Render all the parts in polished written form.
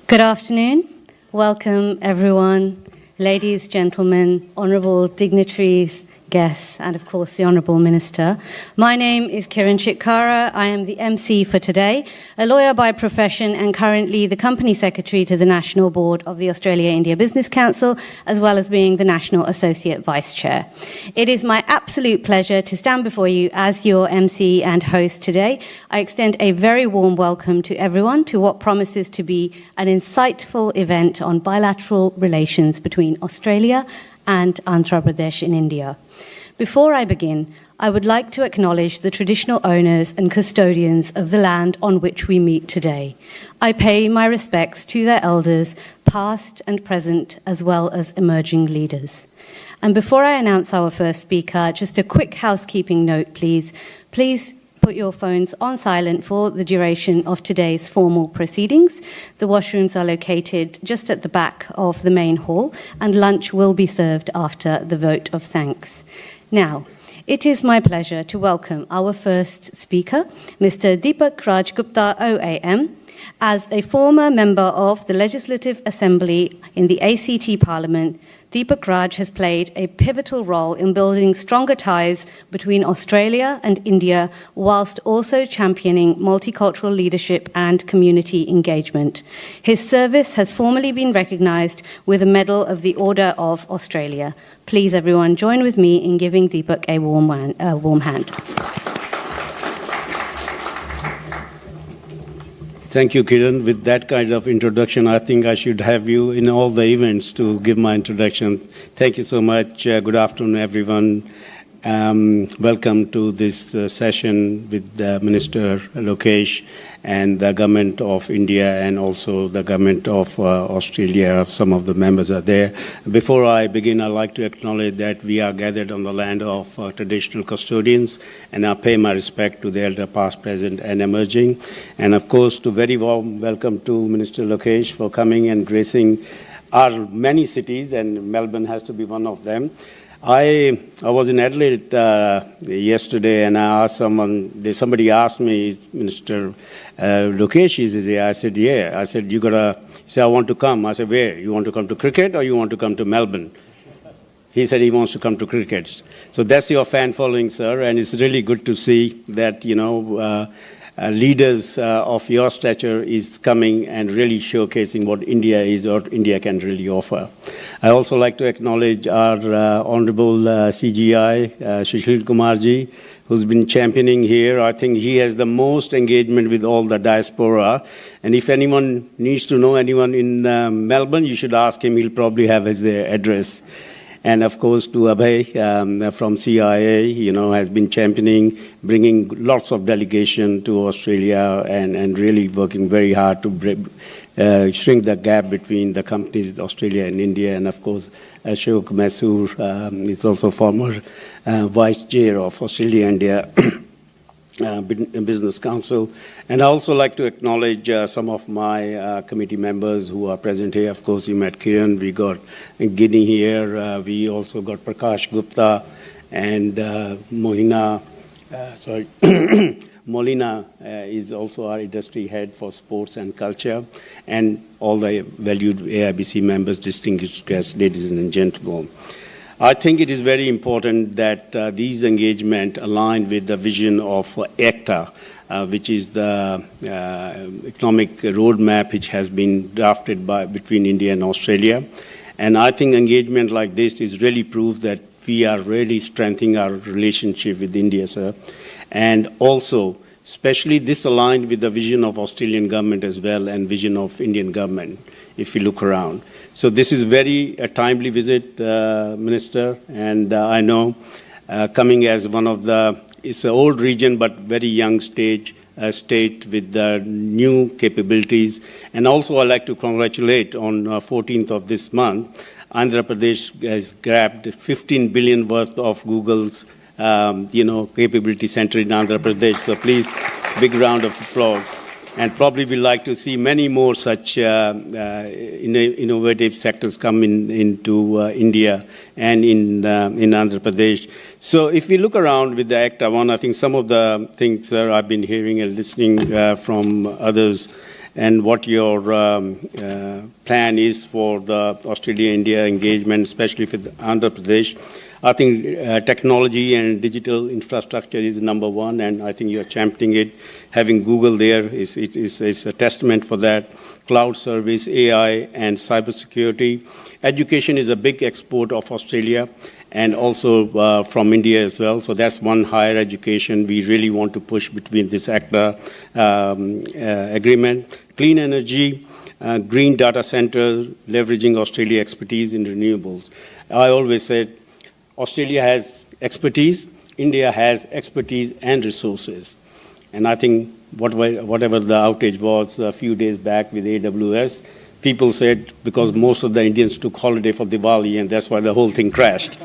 Good afternoon. Welcome, everyone, ladies, gentlemen, honourable dignitaries, guests, and of course the Honourable Minister. My name is Kiran Chitkara. I am the MC for today, a lawyer by profession and currently the Company Secretary to the National Board of the Australia-India Business Council, as well as being the National Associate Vice Chair. It is my absolute pleasure to stand before you as your MC and host today. I extend a very warm welcome to everyone to what promises to be an insightful event on bilateral relations between Australia and Andhra Pradesh in India. Before I begin, I would like to acknowledge the traditional owners and custodians of the land on which we meet today. I pay my respects to their elders, past and present, as well as emerging leaders. And before I announce our first speaker, just a quick housekeeping note, please. Please put your phones on silent for the duration of today's formal proceedings. The washrooms are located just at the back of the main hall, and lunch will be served after the vote of thanks. Now, it is my pleasure to welcome our first speaker, Mr. Deepak Raj Gupta, OAM. As a former member of the Legislative Assembly in the ACT Parliament, Deepak Raj has played a pivotal role in building stronger ties between Australia and India, whilst also championing multicultural leadership and community engagement. His service has formally been recognised with a Medal of the Order of Australia. Please, everyone, join with me in giving Deepak a warm hand. Thank you, Kiran. With that kind of introduction, I think I should have you in all the events to give my introduction. Thank you so much. Good afternoon, everyone. Welcome to this session with Minister Lokesh and the Government of India and also the Government of Australia. Some of the members are there. Before I begin, I'd like to acknowledge that we are gathered on the land of traditional custodians, and I pay my respect to the elder past, present, and emerging. And of course, to very warm welcome to Minister Lokesh for coming and gracing our many cities, and Melbourne has to be one of them. I was in Adelaide yesterday, and I asked somebody asked me, Minister Lokesh is here? I said, yeah. I said, you gotta, he said, I want to come. I said, where? You want to come to cricket or you want to come to Melbourne? He said he wants to come to cricket. So that's your fan following, sir, and it's really good to see that, leaders of your stature is coming and really showcasing what India is or India can really offer. I also like to acknowledge our Honourable CGI, Sushil Kumarji, who's been championing here. I think he has the most engagement with all the diaspora. And if anyone needs to know anyone in Melbourne, you should ask him. He'll probably have his address. And of course, to Abhay from CII, has been championing, bringing lots of delegation to Australia and really working very hard to shrink the gap between the companies, Australia and India. And of course, Ashok Masoor is also former Vice Chair of Australia-India Business Council. And I also like to acknowledge some of my committee members who are present here. Of course, you met Kiran, we got Giddy here, we also got Prakash Gupta and Molina is also our industry head for sports and culture, and all the valued AIBC members, distinguished guests, ladies and gentlemen. I think it is very important that these engagements align with the vision of ACTA, which is the economic roadmap which has been drafted between India and Australia. And I think engagement like this is really proof that we are really strengthening our relationship with India, sir. And also, especially this aligned with the vision of Australian government as well and vision of Indian government, if you look around. So this is very a timely visit, Minister, and I know coming as one of the, it's an old region but very young state with new capabilities. And also I'd like to congratulate on 14th of this month, Andhra Pradesh has grabbed 15 billion worth of Google's capability center in Andhra Pradesh. So please, big round of applause. and probably we'd like to see many more such innovative sectors come into India and in Andhra Pradesh. So if we look around with the Act 1, I think some of the things I've been hearing and listening from others, and what your plan is for the Australia-India engagement, especially for Andhra Pradesh. I think technology and digital infrastructure is number one, and I think you're championing it. Having Google there is a testament for that. Cloud service, AI, and cybersecurity. Education is a big export of Australia, and also from India as well. So that's one higher education we really want to push between this ACTA agreement. Clean energy, green data center, leveraging Australia expertise in renewables. I always said Australia has expertise, India has expertise and resources. And I think whatever the outage was a few days back with AWS, people said because most of the Indians took holiday for Diwali, and that's why the whole thing crashed.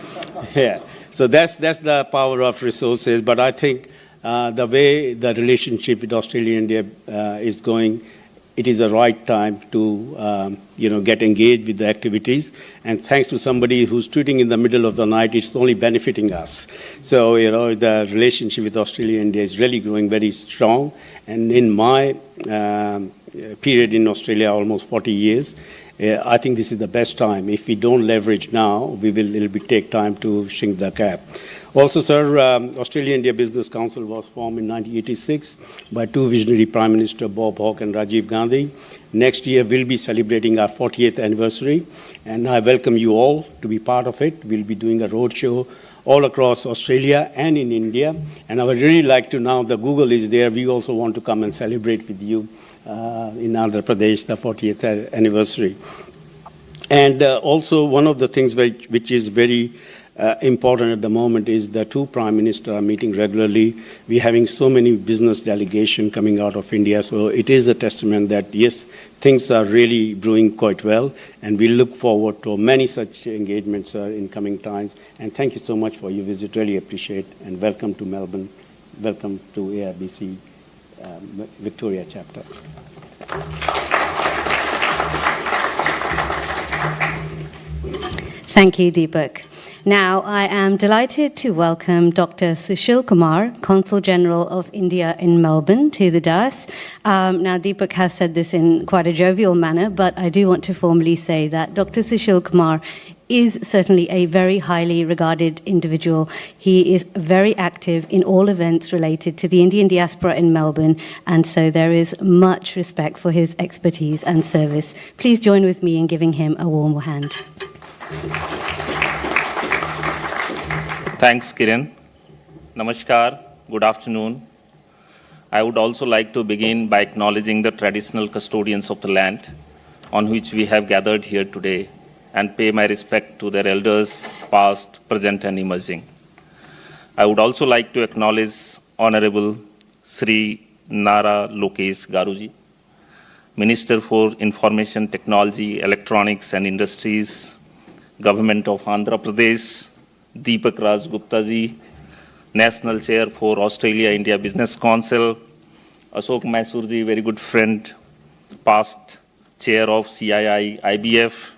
Yeah. So that's the power of resources. But I think the way the relationship with Australia and India is going, it is the right time to get engaged with the activities. And thanks to somebody who's tweeting in the middle of the night, it's only benefiting us. So the relationship with Australia and India is really growing very strong. And in my period in Australia, almost 40 years, I think this is the best time. If we don't leverage now, it'll take time to shrink the gap. Also, sir, Australia-India Business Council was formed in 1986 by two visionary Prime Minister, Bob Hawke and Rajiv Gandhi. Next year, we'll be celebrating our 40th anniversary, and I welcome you all to be part of it. We'll be doing a roadshow all across Australia and in India, and I would really like to, now that Google is there, we also want to come and celebrate with you in Andhra Pradesh, the 40th anniversary. And also, one of the things which is very important at the moment is the two prime ministers are meeting regularly. We're having so many business delegations coming out of India, so it is a testament that, yes, things are really brewing quite well, and we look forward to many such engagements in coming times. And thank you so much for your visit. Really appreciate, and welcome to Melbourne. Welcome to AIBC Victoria chapter. Thank you, Deepak. Now, I am delighted to welcome Dr. Sushil Kumar, Consul General of India in Melbourne, to the dais. Now, Deepak has said this in quite a jovial manner, but I do want to formally say that Dr. Sushil Kumar is certainly a very highly regarded individual. He is very active in all events related to the Indian diaspora in Melbourne, and so there is much respect for his expertise and service. Please join with me in giving him a warm hand. Thanks, Kiran. Namaskar. Good afternoon. I would also like to begin by acknowledging the traditional custodians of the land on which we have gathered here today and pay my respect to their elders, past, present, and emerging. I would also like to acknowledge Honorable Sri Nara Lokesh Garuji, Minister for Information Technology, Electronics and Industries, Government of Andhra Pradesh, Deepak Raj Gupta ji, National Chair for Australia-India Business Council, Ashok Mysore ji, very good friend, past Chair of CII, IBF,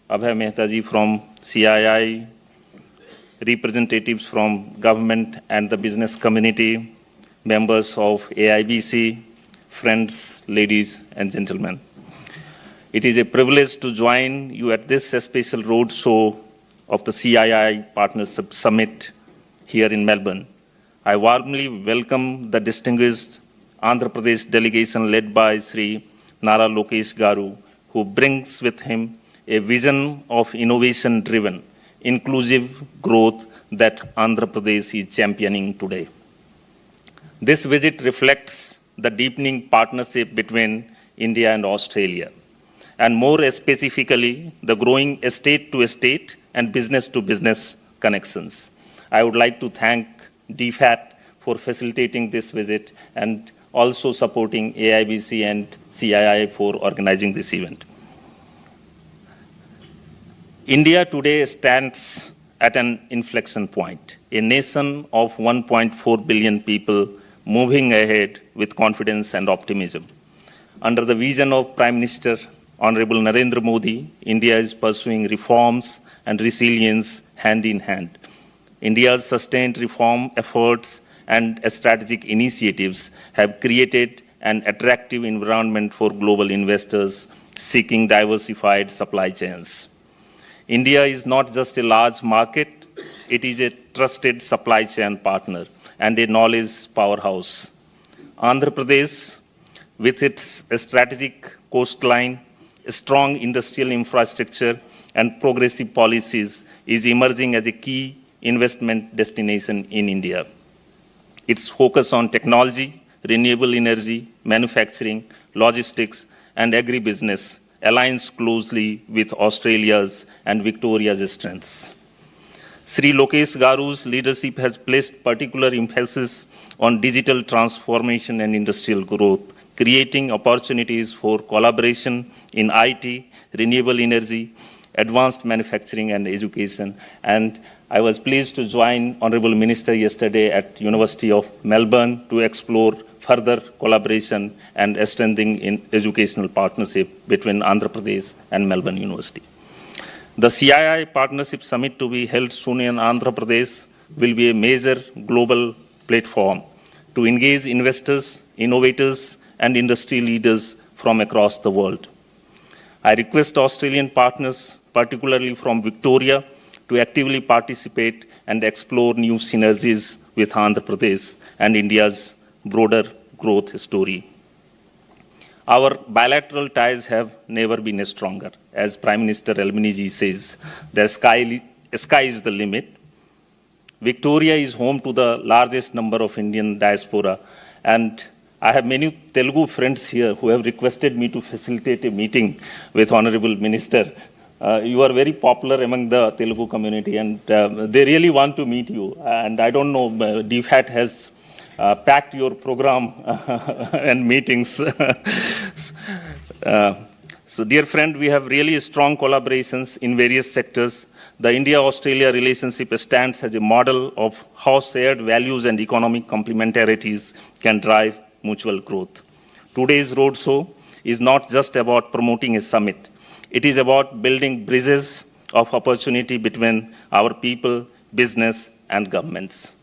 Abhay Mehta ji from CII, representatives from government and the business community, members of AIBC, friends, ladies and gentlemen. It is a privilege to join you at this special roadshow of the CII Partnership Summit here in Melbourne. I warmly welcome the distinguished Andhra Pradesh delegation led by Sri Nara Lokesh Garu, who brings with him a vision of innovation-driven, inclusive growth that Andhra Pradesh is championing today. This visit reflects the deepening partnership between India and Australia, and more specifically, the growing state-to-state and business-to-business connections. I would like to thank DFAT for facilitating this visit and also supporting AIBC and CII for organizing this event. India today stands at an inflection point, a nation of 1.4 billion people moving ahead with confidence and optimism. Under the vision of Prime Minister Honorable Narendra Modi, India is pursuing reforms and resilience hand in hand. India's sustained reform efforts and strategic initiatives have created an attractive environment for global investors seeking diversified supply chains. India is not just a large market, it is a trusted supply chain partner and a knowledge powerhouse. Andhra Pradesh, with its strategic coastline, strong industrial infrastructure, and progressive policies, is emerging as a key investment destination in India. Its focus on technology, renewable energy, manufacturing, logistics, and agribusiness aligns closely with Australia's and Victoria's strengths. Sri Lokesh Garu's leadership has placed particular emphasis on digital transformation and industrial growth, creating opportunities for collaboration in IT, renewable energy, advanced manufacturing and education. And I was pleased to join Honorable Minister yesterday at University of Melbourne to explore further collaboration and strengthening in educational partnership between Andhra Pradesh and Melbourne University. The CII Partnership Summit to be held soon in Andhra Pradesh will be a major global platform to engage investors, innovators, and industry leaders from across the world. I request Australian partners, particularly from Victoria, to actively participate and explore new synergies with Andhra Pradesh and India's broader growth story. Our bilateral ties have never been stronger. As Prime Minister Albanese says, the sky is the limit. Victoria is home to the largest number of Indian diaspora, and I have many Telugu friends here who have requested me to facilitate a meeting with Honorable Minister. You are very popular among the Telugu community, and they really want to meet you. And I don't know, DFAT has packed your program and meetings. So, dear friend, we have really strong collaborations in various sectors. The India-Australia relationship stands as a model of how shared values and economic complementarities can drive mutual growth. Today's roadshow is not just about promoting a summit. It is about building bridges of opportunity between our people, business, and governments.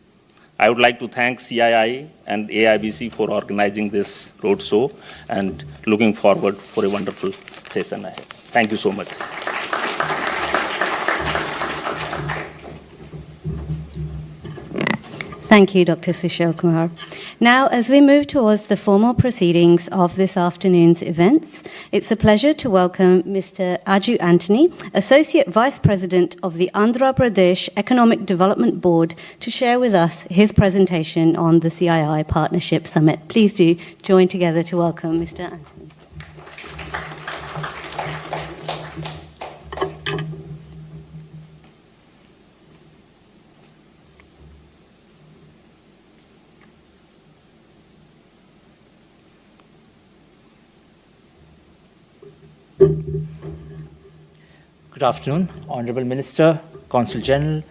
I would like to thank CII and AIBC for organizing this roadshow and looking forward for a wonderful session ahead. Thank you so much. Thank you, Dr. Sushil Kumar. Now, as we move towards the formal proceedings of this afternoon's events, it's a pleasure to welcome Mr. Aju Anthony, Associate Vice President of the Andhra Pradesh Economic Development Board, to share with us his presentation on the CII Partnership Summit. Please do join together to welcome Mr. Anthony. Good afternoon, Honourable Minister, Consul General,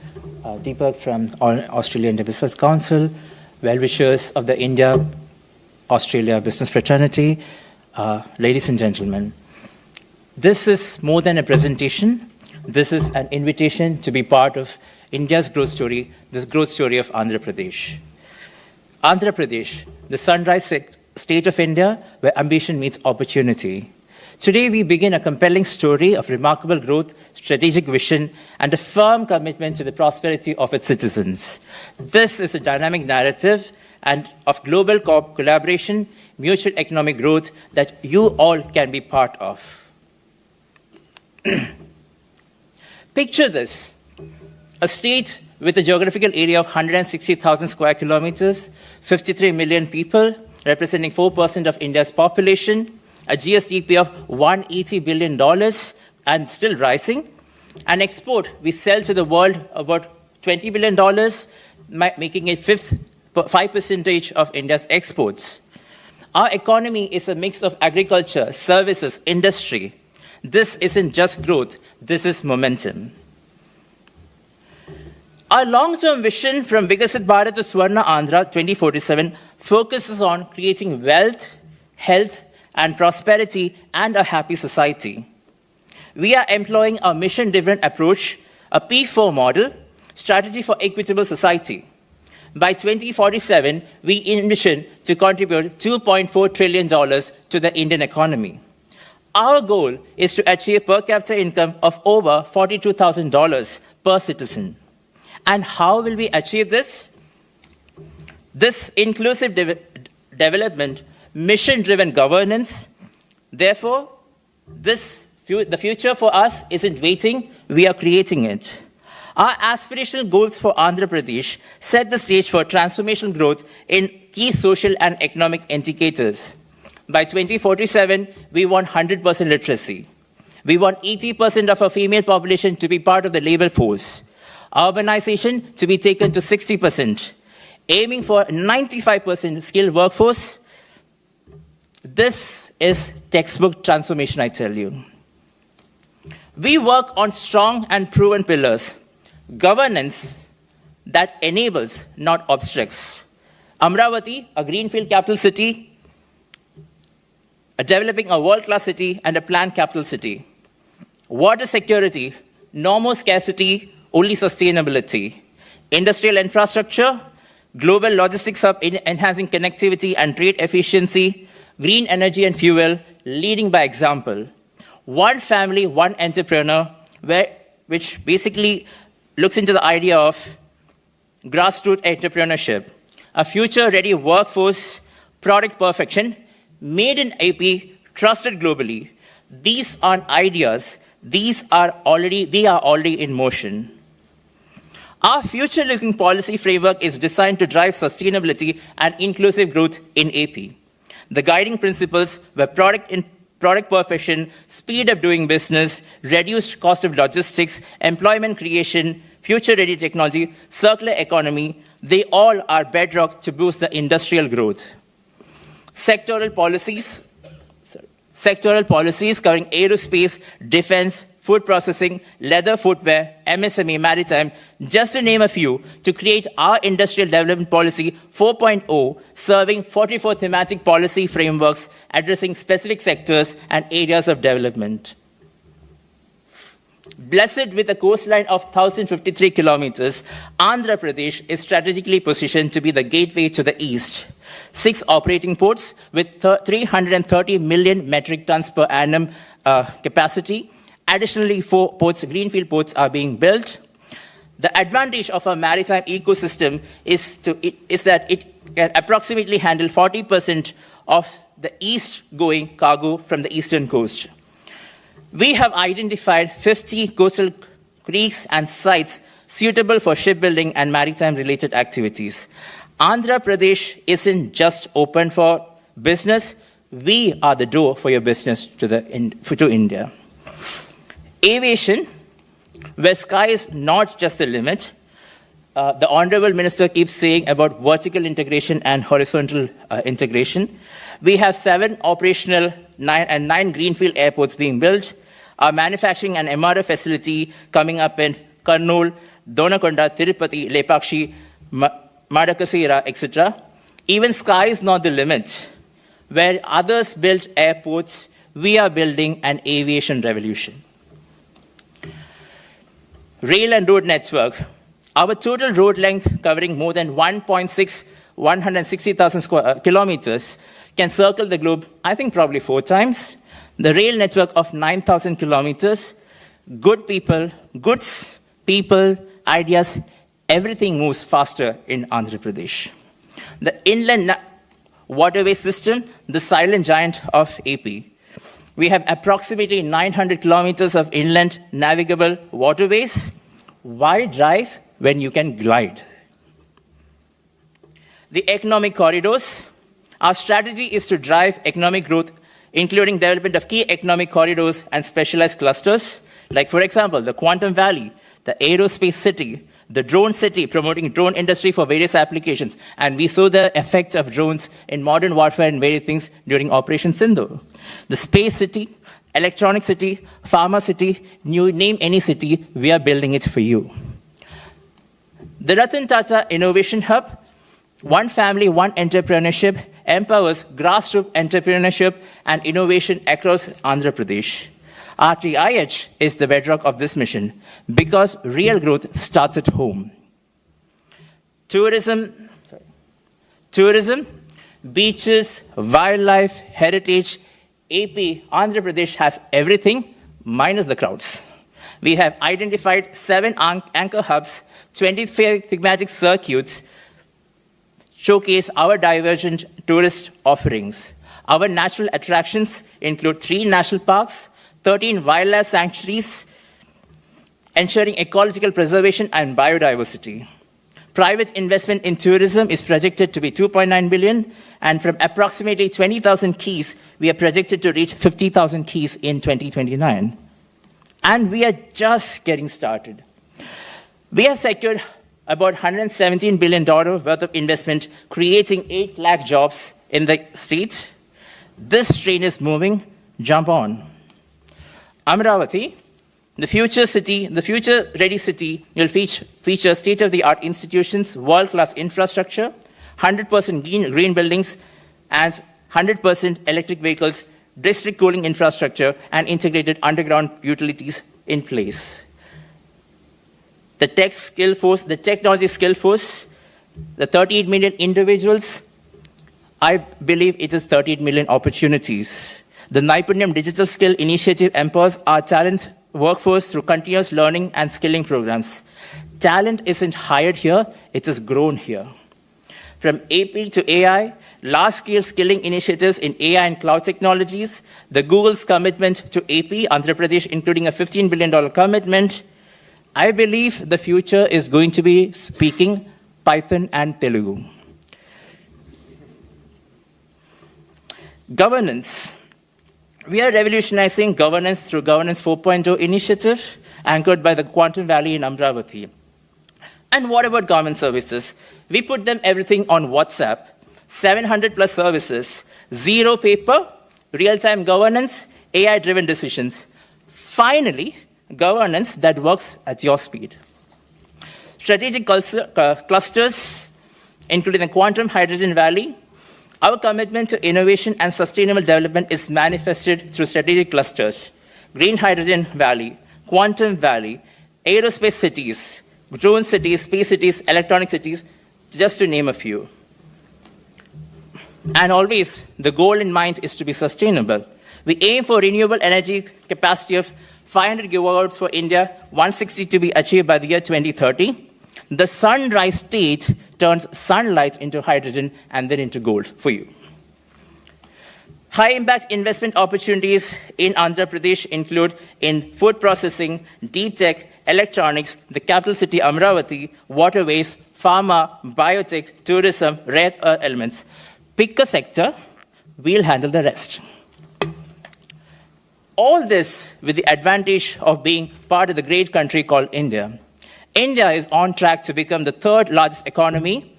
Deepak from Australian Business Council, well-wishers of the India-Australia Business Fraternity, ladies and gentlemen. This is more than a presentation. This is an invitation to be part of India's growth story, this growth story of Andhra Pradesh. Andhra Pradesh, the sunrise state of India where ambition meets opportunity. Today, we begin a compelling story of remarkable growth, strategic vision, and a firm commitment to the prosperity of its citizens. This is a dynamic narrative and of global collaboration, mutual economic growth that you all can be part of. Picture this, a state with a geographical area of 160,000 square kilometers, 53 million people, representing 4% of India's population, a GSDP of $180 billion and still rising. An export, we sell to the world about $20 billion, making it 5% of India's exports. Our economy is a mix of agriculture, services, industry. This isn't just growth, this is momentum. Our long-term vision from Vikasit Bharat to Swarna Andhra 2047 focuses on creating wealth, health, and prosperity and a happy society. We are employing a mission-driven approach, a P4 model, strategy for equitable society. By 2047, we envision to contribute $2.4 trillion to the Indian economy. Our goal is to achieve per capita income of over $42,000 per citizen. And how will we achieve this? This inclusive development, mission-driven governance. Therefore, the future for us isn't waiting, we are creating it. Our aspirational goals for Andhra Pradesh set the stage for transformational growth in key social and economic indicators. By 2047, we want 100% literacy. We want 80% of our female population to be part of the labor force. Urbanization to be taken to 60%. Aiming for 95% skilled workforce. This is textbook transformation, I tell you. We work on strong and proven pillars. Governance that enables, not obstructs. Amaravati, a greenfield capital city, developing a world-class city and a planned capital city. Water security, no more scarcity, only sustainability. Industrial infrastructure, global logistics hub enhancing connectivity and trade efficiency, green energy and fuel, leading by example. One family, one entrepreneur, which basically looks into the idea of grassroots entrepreneurship, a future-ready workforce, product perfection, made in AP, trusted globally. These aren't ideas. They are already in motion. Our future-looking policy framework is designed to drive sustainability and inclusive growth in AP. The guiding principles were product perfection, speed of doing business, reduced cost of logistics, employment creation, future-ready technology, circular economy. They all are bedrock to boost the industrial growth. Sectoral policies covering aerospace, defense, food processing, leather footwear, MSME, maritime, just to name a few, to create our Industrial Development Policy 4.0, serving 44 thematic policy frameworks addressing specific sectors and areas of development. Blessed with a coastline of 1,053 kilometers, Andhra Pradesh is strategically positioned to be the gateway to the east. 6 operating ports with 330 million metric tons per annum capacity. Additionally, 4 ports, greenfield ports, are being built. The advantage of a maritime ecosystem is that it can approximately handle 40% of the east-going cargo from the eastern coast. We have identified 50 coastal creeks and sites suitable for shipbuilding and maritime-related activities. Andhra Pradesh isn't just open for business. We are the door for your business to India. Aviation, where sky is not just the limit. The Honorable Minister keeps saying about vertical integration and horizontal integration. We have 7 operational and 9 greenfield airports being built. Our manufacturing and MRO facility coming up in Kurnool, Donakonda, Tirupati, Lepakshi, Madakasira, etc. Even sky is not the limit. Where others built airports, we are building an aviation revolution. Rail and road network. Our total road length, covering more than 160,000 kilometers, can circle the globe, I think probably 4 times. The rail network of 9,000 kilometers. Good people, goods, people, ideas, everything moves faster in Andhra Pradesh. The inland waterway system, the silent giant of AP. We have approximately 900 kilometers of inland navigable waterways. Why drive when you can glide? The economic corridors. Our strategy is to drive economic growth, including development of key economic corridors and specialized clusters, like, for example, the Quantum Valley, the Aerospace City, the Drone City, promoting drone industry for various applications. And we saw the effect of drones in modern warfare and various things during Operation Sindhu. The Space City, Electronic City, Pharma City, you name any city, we are building it for you. The Ratan Tata Innovation Hub, one family, one entrepreneurship, empowers grassroots entrepreneurship and innovation across Andhra Pradesh. RTIH is the bedrock of this mission because real growth starts at home. Tourism, beaches, wildlife, heritage. AP, Andhra Pradesh has everything minus the crowds. We have identified 7 anchor hubs, 25 thematic circuits, showcase our divergent tourist offerings. Our natural attractions include 3 national parks, 13 wildlife sanctuaries, ensuring ecological preservation and biodiversity. Private investment in tourism is projected to be 2.9 billion, and from approximately 20,000 keys, we are projected to reach 50,000 keys in 2029. And we are just getting started. We have secured about $117 billion worth of investment, creating 8 lakh jobs in the state. This train is moving, jump on. Amaravati, the future-ready city will feature state-of-the-art institutions, world-class infrastructure, 100% green buildings, and 100% electric vehicles, district cooling infrastructure, and integrated underground utilities in place. The technology skill force, the 38 million individuals, I believe it is 38 million opportunities. The Naipunyam Digital Skill Initiative empowers our talent workforce through continuous learning and skilling programs. Talent isn't hired here, it is grown here. From AP to AI, large-scale skilling initiatives in AI and cloud technologies, the Google's commitment to AP, Andhra Pradesh, including a $15 billion commitment. I believe the future is going to be speaking Python and Telugu. Governance. We are revolutionizing governance through Governance 4.0 initiative anchored by the Quantum Valley in Amaravati. And what about government services? We put them everything on WhatsApp, 700 plus services, 0 paper, real-time governance, AI-driven decisions. Finally, governance that works at your speed. Strategic clusters, including the Quantum Hydrogen Valley. Our commitment to innovation and sustainable development is manifested through strategic clusters. Green Hydrogen Valley, Quantum Valley, aerospace cities, drone cities, space cities, electronic cities, just to name a few. And always, the goal in mind is to be sustainable. We aim for renewable energy capacity of 500 gigawatts for India, 160 to be achieved by the year 2030. The sunrise state turns sunlight into hydrogen and then into gold for you. High-impact investment opportunities in Andhra Pradesh include in food processing, deep tech, electronics, the capital city Amaravati, waterways, pharma, biotech, tourism, rare earth elements. Pick a sector, we'll handle the rest. All this with the advantage of being part of the great country called India. India is on track to become the 3rd largest economy,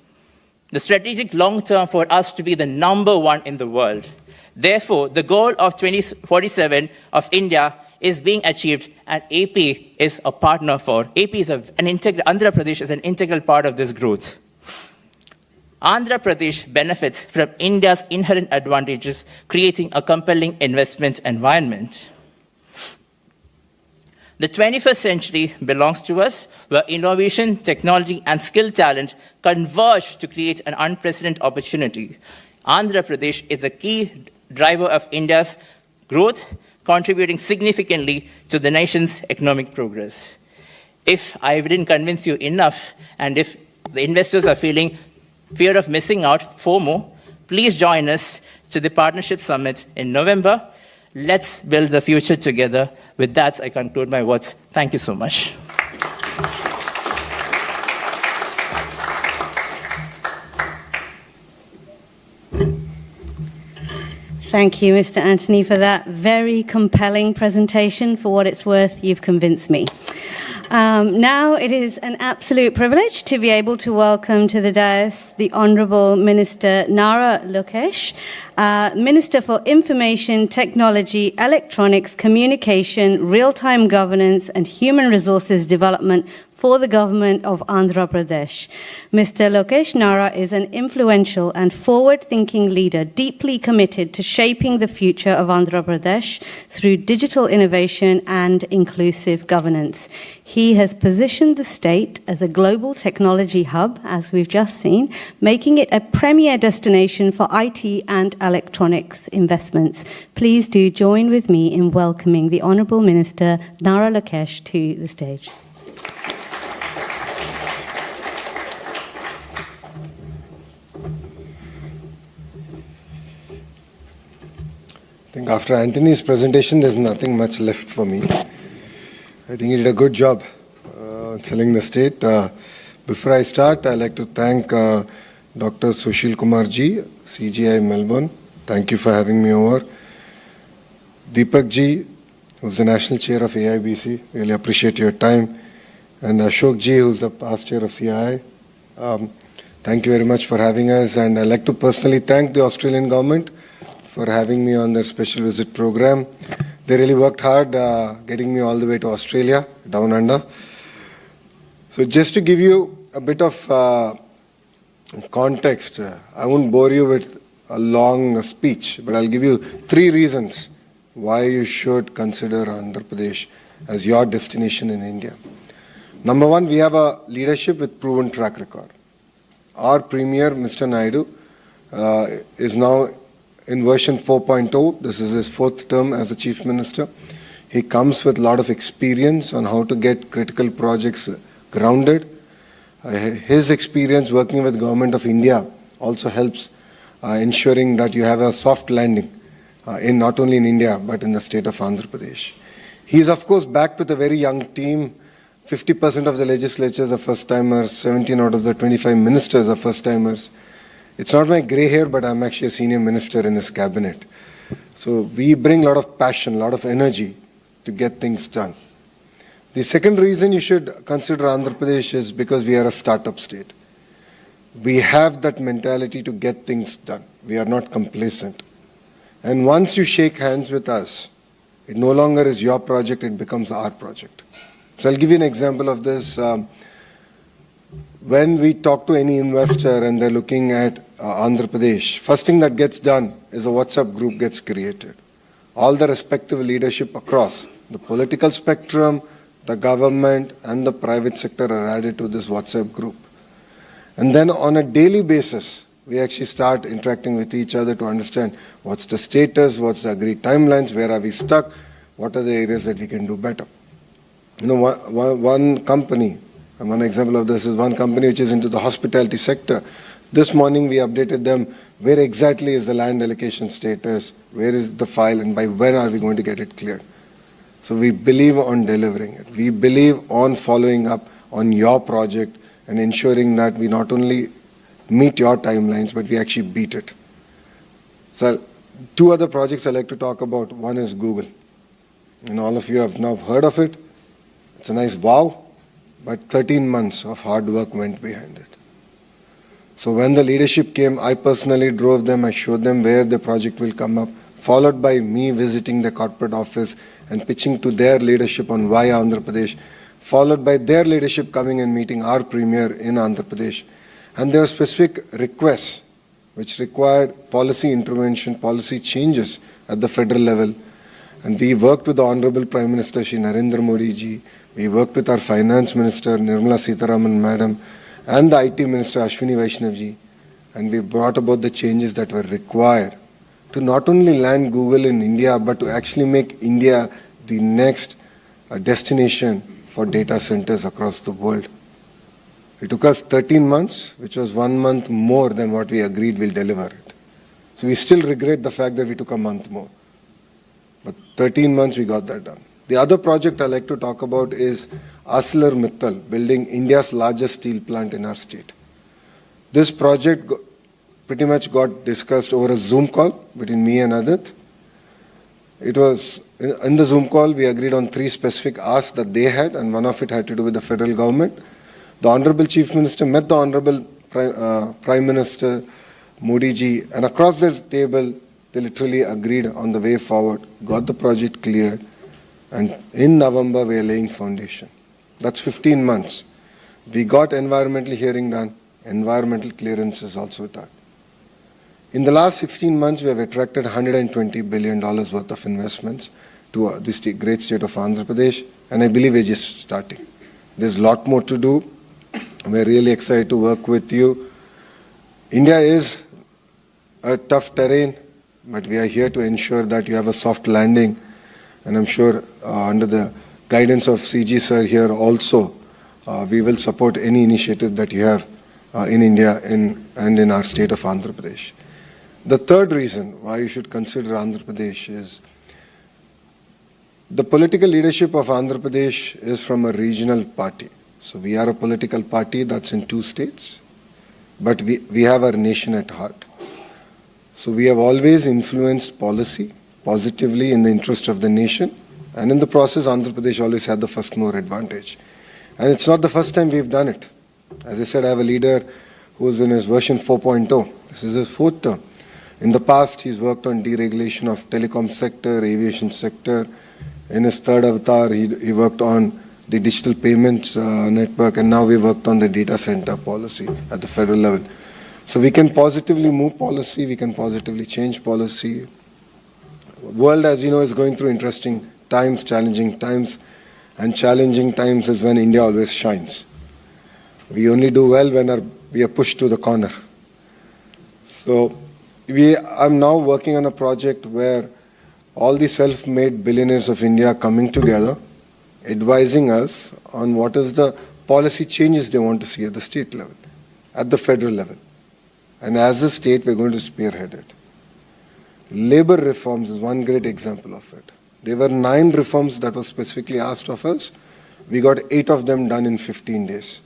the strategic long term for us to be the #1 in the world. Therefore, the goal of 2047 of India is being achieved, and AP is a partner for, Andhra Pradesh is an integral part of this growth. Andhra Pradesh benefits from India's inherent advantages, creating a compelling investment environment. The 21st century belongs to us, where innovation, technology, and skilled talent converge to create an unprecedented opportunity. Andhra Pradesh is the key driver of India's growth, contributing significantly to the nation's economic progress. If I didn't convince you enough, and if the investors are feeling fear of missing out, FOMO, please join us to the Partnership Summit in November. Let's build the future together. With that, I conclude my words. Thank you so much. Thank you, Mr. Anthony, for that very compelling presentation. For what it's worth, you've convinced me. Now it is an absolute privilege to be able to welcome to the dais the Honourable Minister Nara Lokesh, Minister for Information, Technology, Electronics, Communication, Real-Time Governance and Human Resources Development for the government of Andhra Pradesh. Mr. Lokesh Nara is an influential and forward-thinking leader deeply committed to shaping the future of Andhra Pradesh through digital innovation and inclusive governance. He has positioned the state as a global technology hub, as we've just seen, making it a premier destination for IT and electronics investments. Please do join with me in welcoming the Honourable Minister Nara Lokesh to the stage. I think after Anthony's presentation, there's nothing much left for me. I think he did a good job selling the state. Before I start, I'd like to thank Dr. Sushil Kumar ji, CGI Melbourne. Thank you for having me over. Deepak ji, who's the National Chair of AIBC. Really appreciate your time. And Ashok ji, who's the past Chair of CII. Thank you very much for having us. And I'd like to personally thank the Australian government for having me on their special visit program. They really worked hard getting me all the way to Australia, down under. So just to give you a bit of context, I won't bore you with a long speech, but I'll give you 3 reasons why you should consider Andhra Pradesh as your destination in India. Number 1, we have a leadership with proven track record. Our Premier, Mr. Naidu, is now in version 4.0. This is his 4th term as a Chief Minister. He comes with a lot of experience on how to get critical projects grounded. His experience working with Government of India also helps ensuring that you have a soft landing in not only in India but in the state of Andhra Pradesh. He is of course backed with a very young team. 50% of the legislatures are first-timers, 17 out of the 25 ministers are first-timers. It's not my grey hair, but I'm actually a senior minister in his cabinet. So we bring a lot of passion, a lot of energy to get things done. The second reason you should consider Andhra Pradesh is because we are a startup state. We have that mentality to get things done. We are not complacent. And once you shake hands with us, it no longer is your project, it becomes our project. So I'll give you an example of this. When we talk to any investor and they're looking at Andhra Pradesh, first thing that gets done is a WhatsApp group gets created. All the respective leadership across the political spectrum, the government and the private sector are added to this WhatsApp group. And then on a daily basis, we actually start interacting with each other to understand what's the status, what's the agreed timelines, where are we stuck, what are the areas that we can do better. You know, one company, and one example of this is one company which is into the hospitality sector. This morning we updated them where exactly is the land allocation status, where is the file, and by when are we going to get it cleared. So we believe on delivering it. We believe on following up on your project and ensuring that we not only meet your timelines, but we actually beat it. So 2 other projects I'd like to talk about. One is Google. And all of you have now heard of it. It's a nice wow. But 13 months of hard work went behind it. So when the leadership came, I personally drove them, I showed them where the project will come up, followed by me visiting the corporate office and pitching to their leadership on why Andhra Pradesh, followed by their leadership coming and meeting our Premier in Andhra Pradesh. And there were specific requests which required policy intervention, policy changes at the federal level. And we worked with the Honorable Prime Minister Shri Narendra Modi ji. We worked with our Finance Minister Nirmala Sitharaman Madam and the IT Minister Ashwini Vaishnav ji, and we brought about the changes that were required to not only land Google in India but to actually make India the next destination for data centers across the world. It took us 13 months, which was 1 month more than what we agreed we'll deliver it. So we still regret the fact that we took a month more. But 13 months we got that done. The other project I'd like to talk about is ArcelorMittal, building India's largest steel plant in our state. This project pretty much got discussed over a Zoom call between me and Adit. It was, in the Zoom call, we agreed on 3 specific asks that they had, and one of it had to do with the federal government. The Honorable Chief Minister met the Honorable Prime Minister Modi ji, and across the table, they literally agreed on the way forward, got the project cleared, and in November, we are laying foundation. That's 15 months. We got environmental hearing done. Environmental clearance is also done. In the last 16 months, we have attracted $120 billion worth of investments to this great state of Andhra Pradesh, and I believe we're just starting. There's a lot more to do. We're really excited to work with you. India is a tough terrain, but we are here to ensure that you have a soft landing, and I'm sure under the guidance of CG sir here also, we will support any initiative that you have in India and in our state of Andhra Pradesh. The third reason why you should consider Andhra Pradesh is the political leadership of Andhra Pradesh is from a regional party. So we are a political party that's in 2 states, but we have our nation at heart. So we have always influenced policy positively in the interest of the nation, and in the process, Andhra Pradesh always had the first mover advantage. And it's not the first time we've done it. As I said, I have a leader who's in his version 4.0. This is his 4th term. In the past, he's worked on deregulation of telecom sector, aviation sector. In his 3rd avatar, he worked on the digital payments network, and now we worked on the data center policy at the federal level. So we can positively move policy, we can positively change policy. The world, as you know, is going through interesting times, challenging times, and challenging times is when India always shines. We only do well when we are pushed to the corner. So I'm now working on a project where all the self-made billionaires of India are coming together, advising us on what is the policy changes they want to see at the state level, at the federal level. And as a state, we're going to spearhead it. Labor reforms is one great example of it. There were 9 reforms that were specifically asked of us. We got 8 of them done in 15 days.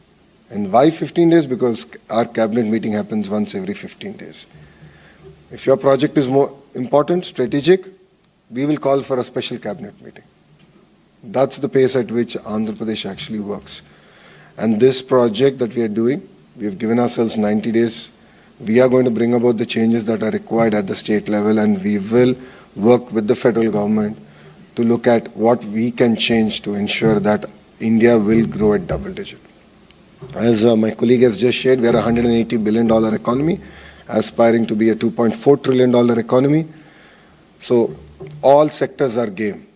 And why 15 days? Because our cabinet meeting happens once every 15 days. If your project is more important, strategic, we will call for a special cabinet meeting. That's the pace at which Andhra Pradesh actually works. And this project that we are doing, we have given ourselves 90 days. We are going to bring about the changes that are required at the state level, and we will work with the federal government to look at what we can change to ensure that India will grow at double digit. As my colleague has just shared, we are a $180 billion economy, aspiring to be a $2.4 trillion economy. So all sectors are game.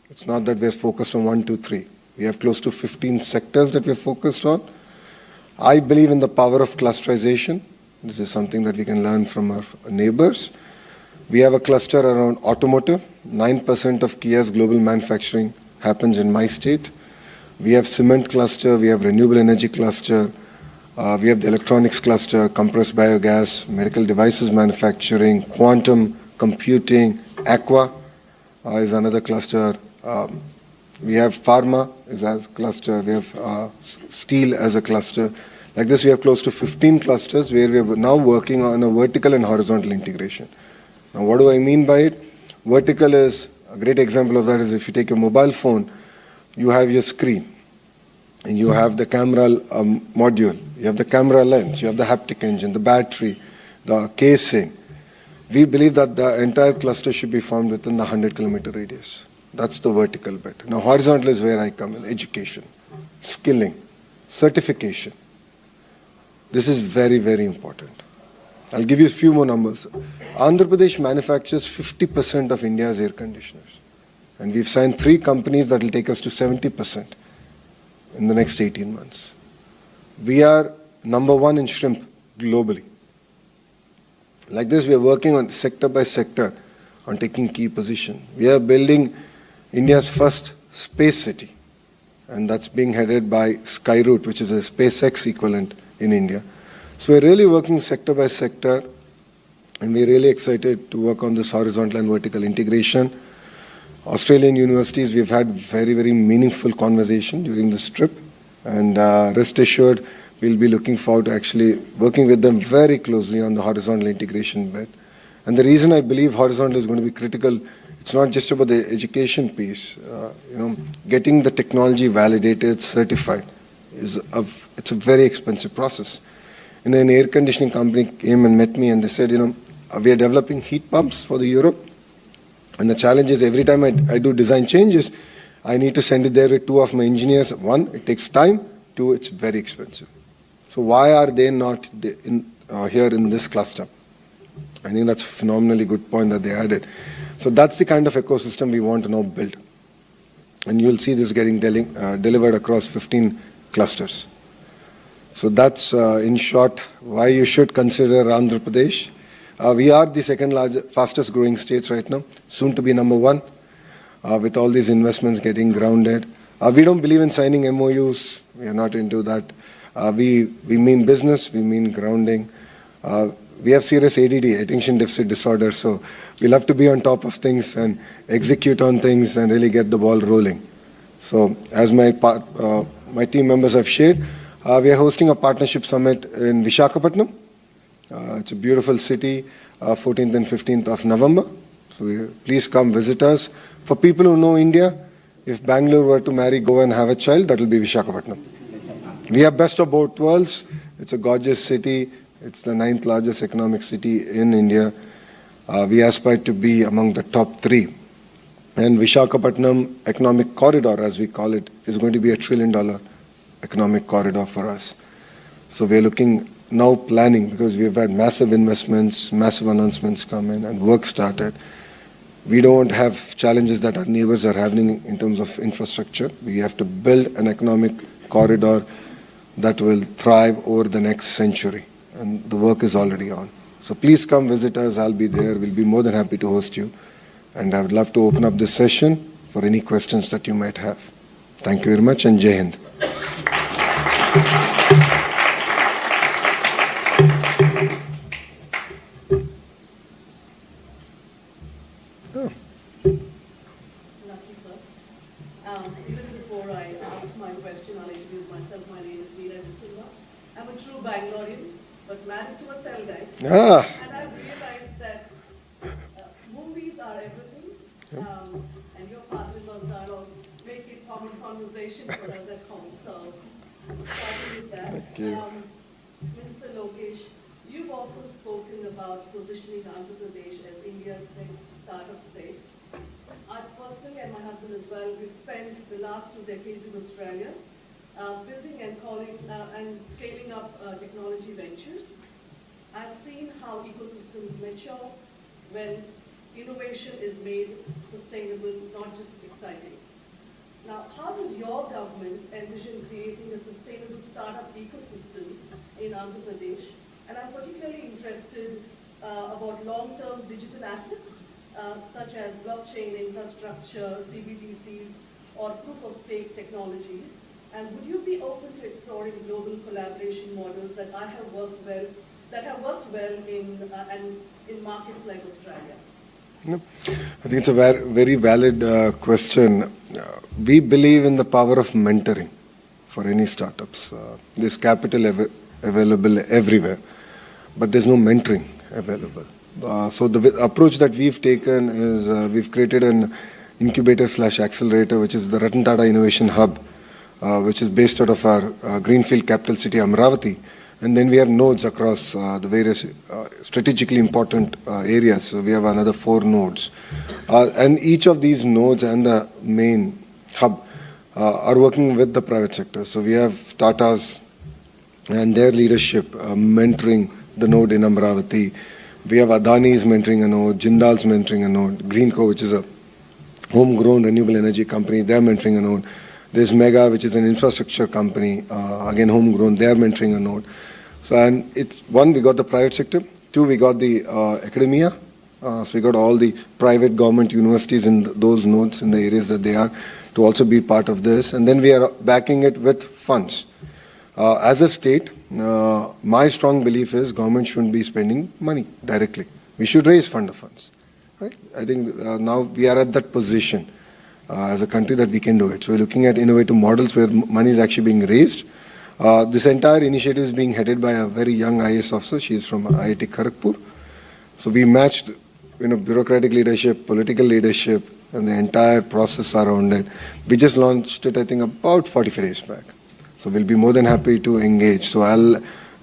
It's not that we're focused on 1, 2, 3. We have close to 15 sectors that we're focused on. I believe in the power of clusterization. This is something that we can learn from our neighbors. We have a cluster around automotive. 9% of Kia's global manufacturing happens in my state. We have cement cluster, we have renewable energy cluster, we have the electronics cluster, compressed biogas, medical devices manufacturing, quantum computing, aqua is another cluster. We have pharma as a cluster, we have steel as a cluster. Like this, we have close to 15 clusters where we are now working on a vertical and horizontal integration. Now, what do I mean by it? Vertical is, a great example of that is if you take your mobile phone, you have your screen, and you have the camera module, you have the camera lens, you have the haptic engine, the battery, the casing. We believe that the entire cluster should be formed within the 100-kilometer radius. That's the vertical bit. Now, horizontal is where I come in, education, skilling, certification. This is very, very important. I'll give you a few more numbers. Andhra Pradesh manufactures 50% of India's air conditioners. And we've signed 3 companies that will take us to 70% in the next 18 months. We are number 1 in shrimp globally. Like this, we are working on sector by sector on taking key position. We are building India's first space city, and that's being headed by Skyroot, which is a SpaceX equivalent in India. So we're really working sector by sector, and we're really excited to work on this horizontal and vertical integration. Australian universities, we've had very, very meaningful conversation during this trip, and rest assured, we'll be looking forward to actually working with them very closely on the horizontal integration bit. And the reason I believe horizontal is going to be critical, it's not just about the education piece. Getting the technology validated, certified, it's a very expensive process. An air conditioning company came and met me, and they said, we are developing heat pumps for the Europe. And the challenge is every time I do design changes, I need to send it there with 2 of my engineers. 1, it takes time. 2, it's very expensive. So why are they not here in this cluster? I think that's a phenomenally good point that they added. So that's the kind of ecosystem we want to now build. And you'll see this getting delivered across 15 clusters. So that's, in short, why you should consider Andhra Pradesh. We are the second largest, fastest growing states right now, soon to be number 1, with all these investments getting grounded. We don't believe in signing MOUs. We are not into that. We mean business, we mean grounding. We have serious ADD, attention deficit disorder, so we love to be on top of things and execute on things and really get the ball rolling. So as my team members have shared, we are hosting a partnership summit in Visakhapatnam. It's a beautiful city, 14th and 15th of November. So please come visit us. For people who know India, if Bangalore were to marry Goa and have a child, that will be Visakhapatnam. We have best of both worlds. It's a gorgeous city. It's the 9th largest economic city in India. We aspire to be among the top 3. And Visakhapatnam Economic Corridor, as we call it, is going to be $1 trillion economic corridor for us. So we're looking now planning, because we've had massive investments, massive announcements come in and work started. We don't have challenges that our neighbors are having in terms of infrastructure. We have to build an economic corridor that will thrive over the next century. And the work is already on. So please come visit us. I'll be there. We'll be more than happy to host you. And I would love to open up this session for any questions that you might have. Thank you very much, and Jai Hind. Lucky first. Even before I ask my question, I'll introduce myself. My name is Meera D'Silva. I'm a true Bangalorean, but married to a Telgai. And I've realized that movies are everything, and your father-in-law's dialogues make it common conversation for us at home. So, starting with that, Thank you. Minister Lokesh, you've often spoken about positioning Andhra Pradesh as India's next startup state. I personally, and my husband as well, we've spent the last 2 decades in Australia building and scaling up technology ventures. I've seen how ecosystems mature when innovation is made sustainable, not just exciting. Now, how does your government envision creating a sustainable startup ecosystem in Andhra Pradesh? And I'm particularly interested about long-term digital assets, such as blockchain infrastructure, CBDCs, or proof-of-stake technologies. And would you be open to exploring global collaboration models that have worked well in markets like Australia? I think it's a very valid question. We believe in the power of mentoring for any startups. There's capital available everywhere, but there's no mentoring available. So the approach that we've taken is we've created an incubator/accelerator, which is the Ratan Tata Innovation Hub, which is based out of our greenfield capital city, Amaravati. And then we have nodes across the various strategically important areas. So we have another 4 nodes. And each of these nodes and the main hub are working with the private sector. So we have Tata's and their leadership mentoring the node in Amaravati. We have Adani's mentoring a node, Jindal's mentoring a node, Greenco, which is a homegrown renewable energy company, they're mentoring a node. There's Mega, which is an infrastructure company, again homegrown, they're mentoring a node. So, and it's 1, we got the private sector. 2, we got the academia. So we got all the private government universities in those nodes in the areas that they are to also be part of this. And then we are backing it with funds. As a state, my strong belief is government shouldn't be spending money directly. We should raise fund of funds. Right? I think now we are at that position as a country that we can do it. So we're looking at innovative models where money is actually being raised. This entire initiative is being headed by a very young IAS officer. She is from IIT Kharagpur. So we matched, bureaucratic leadership, political leadership, and the entire process around it. We just launched it, I think, about 45 days back. So we'll be more than happy to engage. So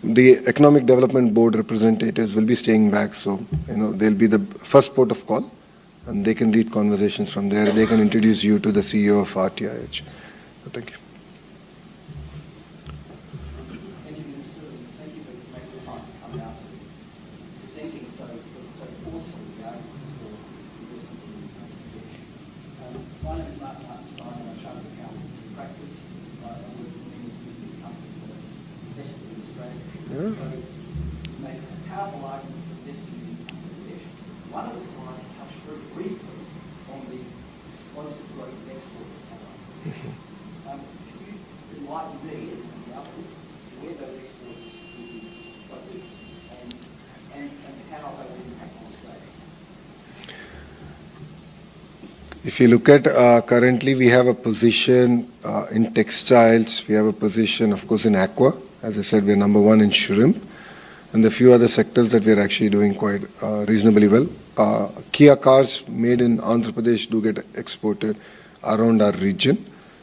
the Economic Development Board representatives will be staying back. So, they'll be the first port of call. and they can lead conversations from there. They can introduce you to the CEO of RTIH. So thank you. Thank you, Minister, and thank you for making the time to come out and presenting so forcefully the argument for investment in Bangladesh. My name is Martin Stein, I'm a chartered accountant in practice. I work with many big companies that are invested in Australia. Yeah. So you make a powerful argument for investing in Bangladesh. One of the slides touched very briefly on the explosive growth of exports. Could you enlighten me and the others where those exports will be focused and how they will impact on Australia? If you look at currently, we have a position in textiles, we have a position, of course, in aqua. As I said, we're number one in shrimp, and the few other sectors that we're actually doing quite reasonably well. Kia cars made in Andhra Pradesh do get exported around our region,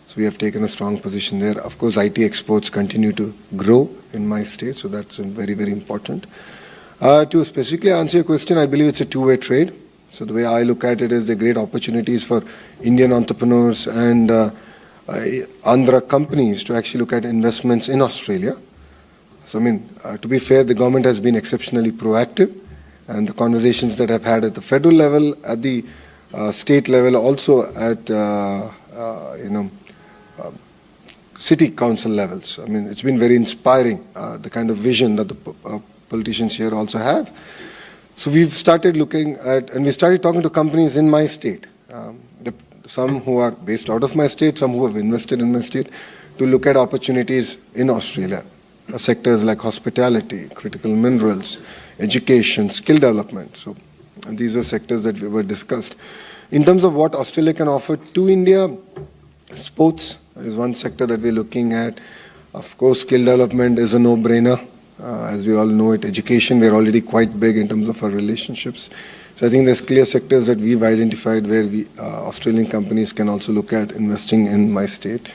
so we have taken a strong position there. Of course, IT exports continue to grow in my state, so that's very, very important. To specifically answer your question, I believe it's a two-way trade. So the way I look at it is the great opportunities for Indian entrepreneurs and Andhra companies to actually look at investments in Australia. So, I mean, to be fair, the government has been exceptionally proactive, and the conversations that I've had at the federal level, at the state level, also at, city council levels. I mean, it's been very inspiring, the kind of vision that the politicians here also have. So we've started looking at, and we started talking to companies in my state, some who are based out of my state, some who have invested in my state, to look at opportunities in Australia. Sectors like hospitality, critical minerals, education, skill development. So and these were sectors that were discussed. In terms of what Australia can offer to India, sports is one sector that we're looking at. Of course, skill development is a no-brainer. As we all know it, education, we're already quite big in terms of our relationships. So I think there's clear sectors that we've identified where Australian companies can also look at investing in my state.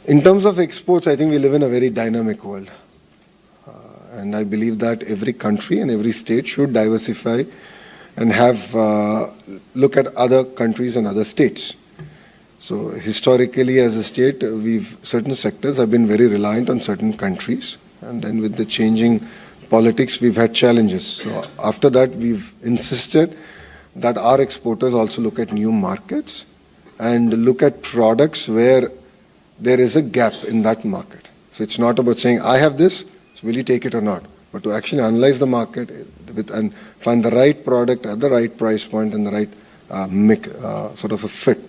In terms of exports, I think we live in a very dynamic world. And I believe that every country and every state should diversify and have look at other countries and other states. So historically, as a state, certain sectors have been very reliant on certain countries. And then with the changing politics, we've had challenges. So after that, we've insisted that our exporters also look at new markets and look at products where there is a gap in that market. So it's not about saying, I have this, so will you take it or not? But to actually analyze the market and find the right product at the right price point and the right sort of a fit.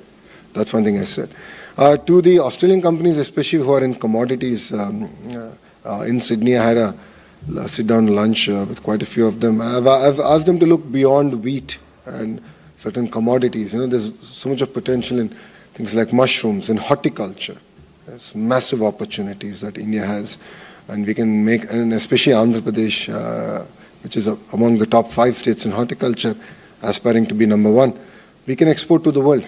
That's one thing I said. To the Australian companies, especially who are in commodities, in Sydney, I had a sit-down lunch with quite a few of them. I've asked them to look beyond wheat and certain commodities. There's so much of potential in things like mushrooms and horticulture. There's massive opportunities that India has, and we can make, and especially Andhra Pradesh, which is among the top 5 states in horticulture, aspiring to be number 1. We can export to the world.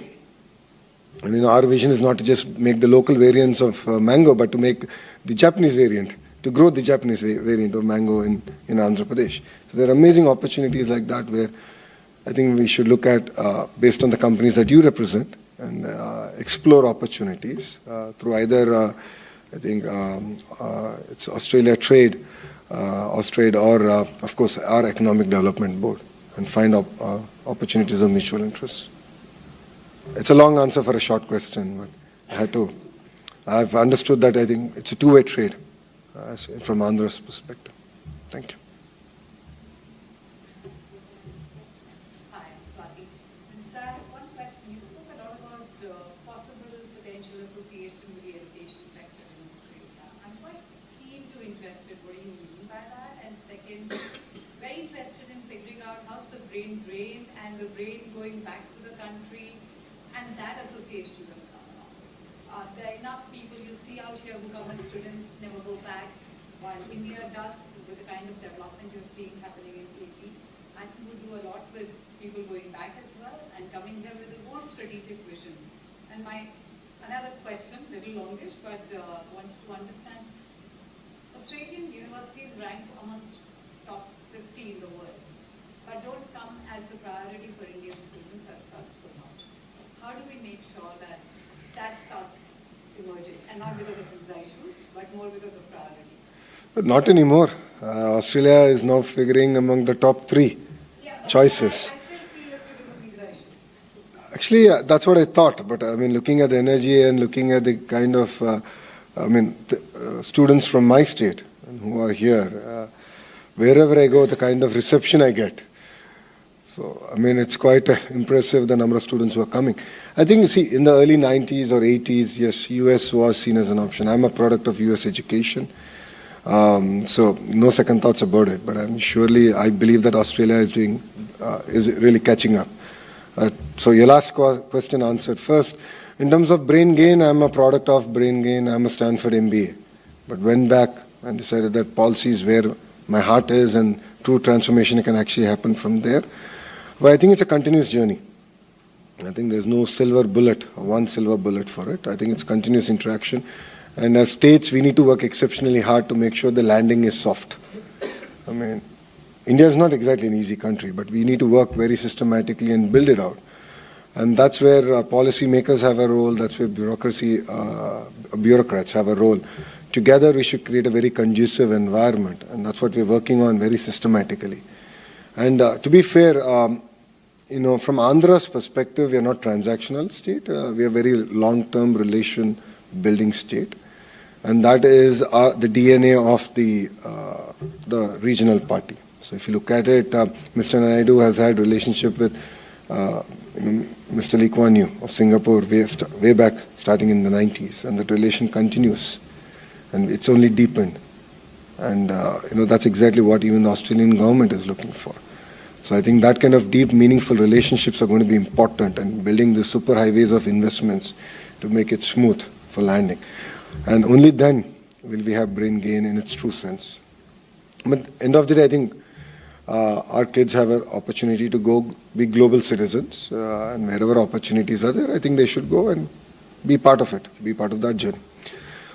And our vision is not to just make the local variants of mango, but to make the Japanese variant, to grow the Japanese variant of mango in Andhra Pradesh. So there are amazing opportunities like that where I think we should look at, based on the companies that you represent, and explore opportunities through either, it's Australia Trade, Austrade, or of course our Economic Development Board, and find opportunities of mutual interest. It's a long answer for a short question, but I've understood that I think it's a two-way trade from Andhra's perspective. Thank you. Hi, I'm Swati. Minister, I have one question. You spoke a lot about possible potential association with the education sector in Australia. I'm quite keen to interested what do you mean by that? And second, very interested in figuring out how's the brain drain and the brain going back to the country and that association will come along. There are enough people you see out here who come as students, never go back, while India does, with the kind of development you're seeing happening in AP. I think we'll do a lot with people going back as well and coming here with a more strategic vision. And my another question, little longish, but wanted to understand, Australian universities rank amongst top 50 in the world, but don't come as the priority for Indian students as sure that that starts emerging, and not because of visa issues, but more because of priority? But not anymore. Australia is now figuring among the top 3 choices. I still feel it's because of visa issues. Actually, that's what I thought. But I mean, looking at the energy and looking at the kind of, students from my state who are here, wherever I go, the kind of reception I get. So, I mean, it's quite impressive, the number of students who are coming. I think, see, in the early 90s or 80s, yes, US was seen as an option. I'm a product of US education. So no second thoughts about it. But I believe that Australia is really catching up. So your last question answered first. In terms of brain gain, I'm a product of brain gain. I'm a Stanford MBA. But went back and decided that policy is where my heart is, and true transformation can actually happen from there. But I think it's a continuous journey. I think there's no silver bullet, one silver bullet for it. I think it's continuous interaction. And as states, we need to work exceptionally hard to make sure the landing is soft. I mean, India is not exactly an easy country, but we need to work very systematically and build it out. And that's where policymakers have a role, that's where bureaucrats have a role. Together, we should create a very conducive environment, and that's what we're working on very systematically. And to be fair, from Andhra's perspective, we are not transactional state. We are very long-term relation building state. And that is the DNA of the regional party. So if you look at it, Mr. Naidu has had relationship with Mr. Lee Kuan Yew of Singapore way back, starting in the 90s, and that relation continues, and it's only deepened. And that's exactly what even the Australian government is looking for. So I think that kind of deep, meaningful relationships are going to be important, and building the super highways of investments to make it smooth for landing. And only then will we have brain gain in its true sense. But end of the day, I think our kids have an opportunity to go be global citizens, and wherever opportunities are there, I think they should go and be part of it, be part of that journey.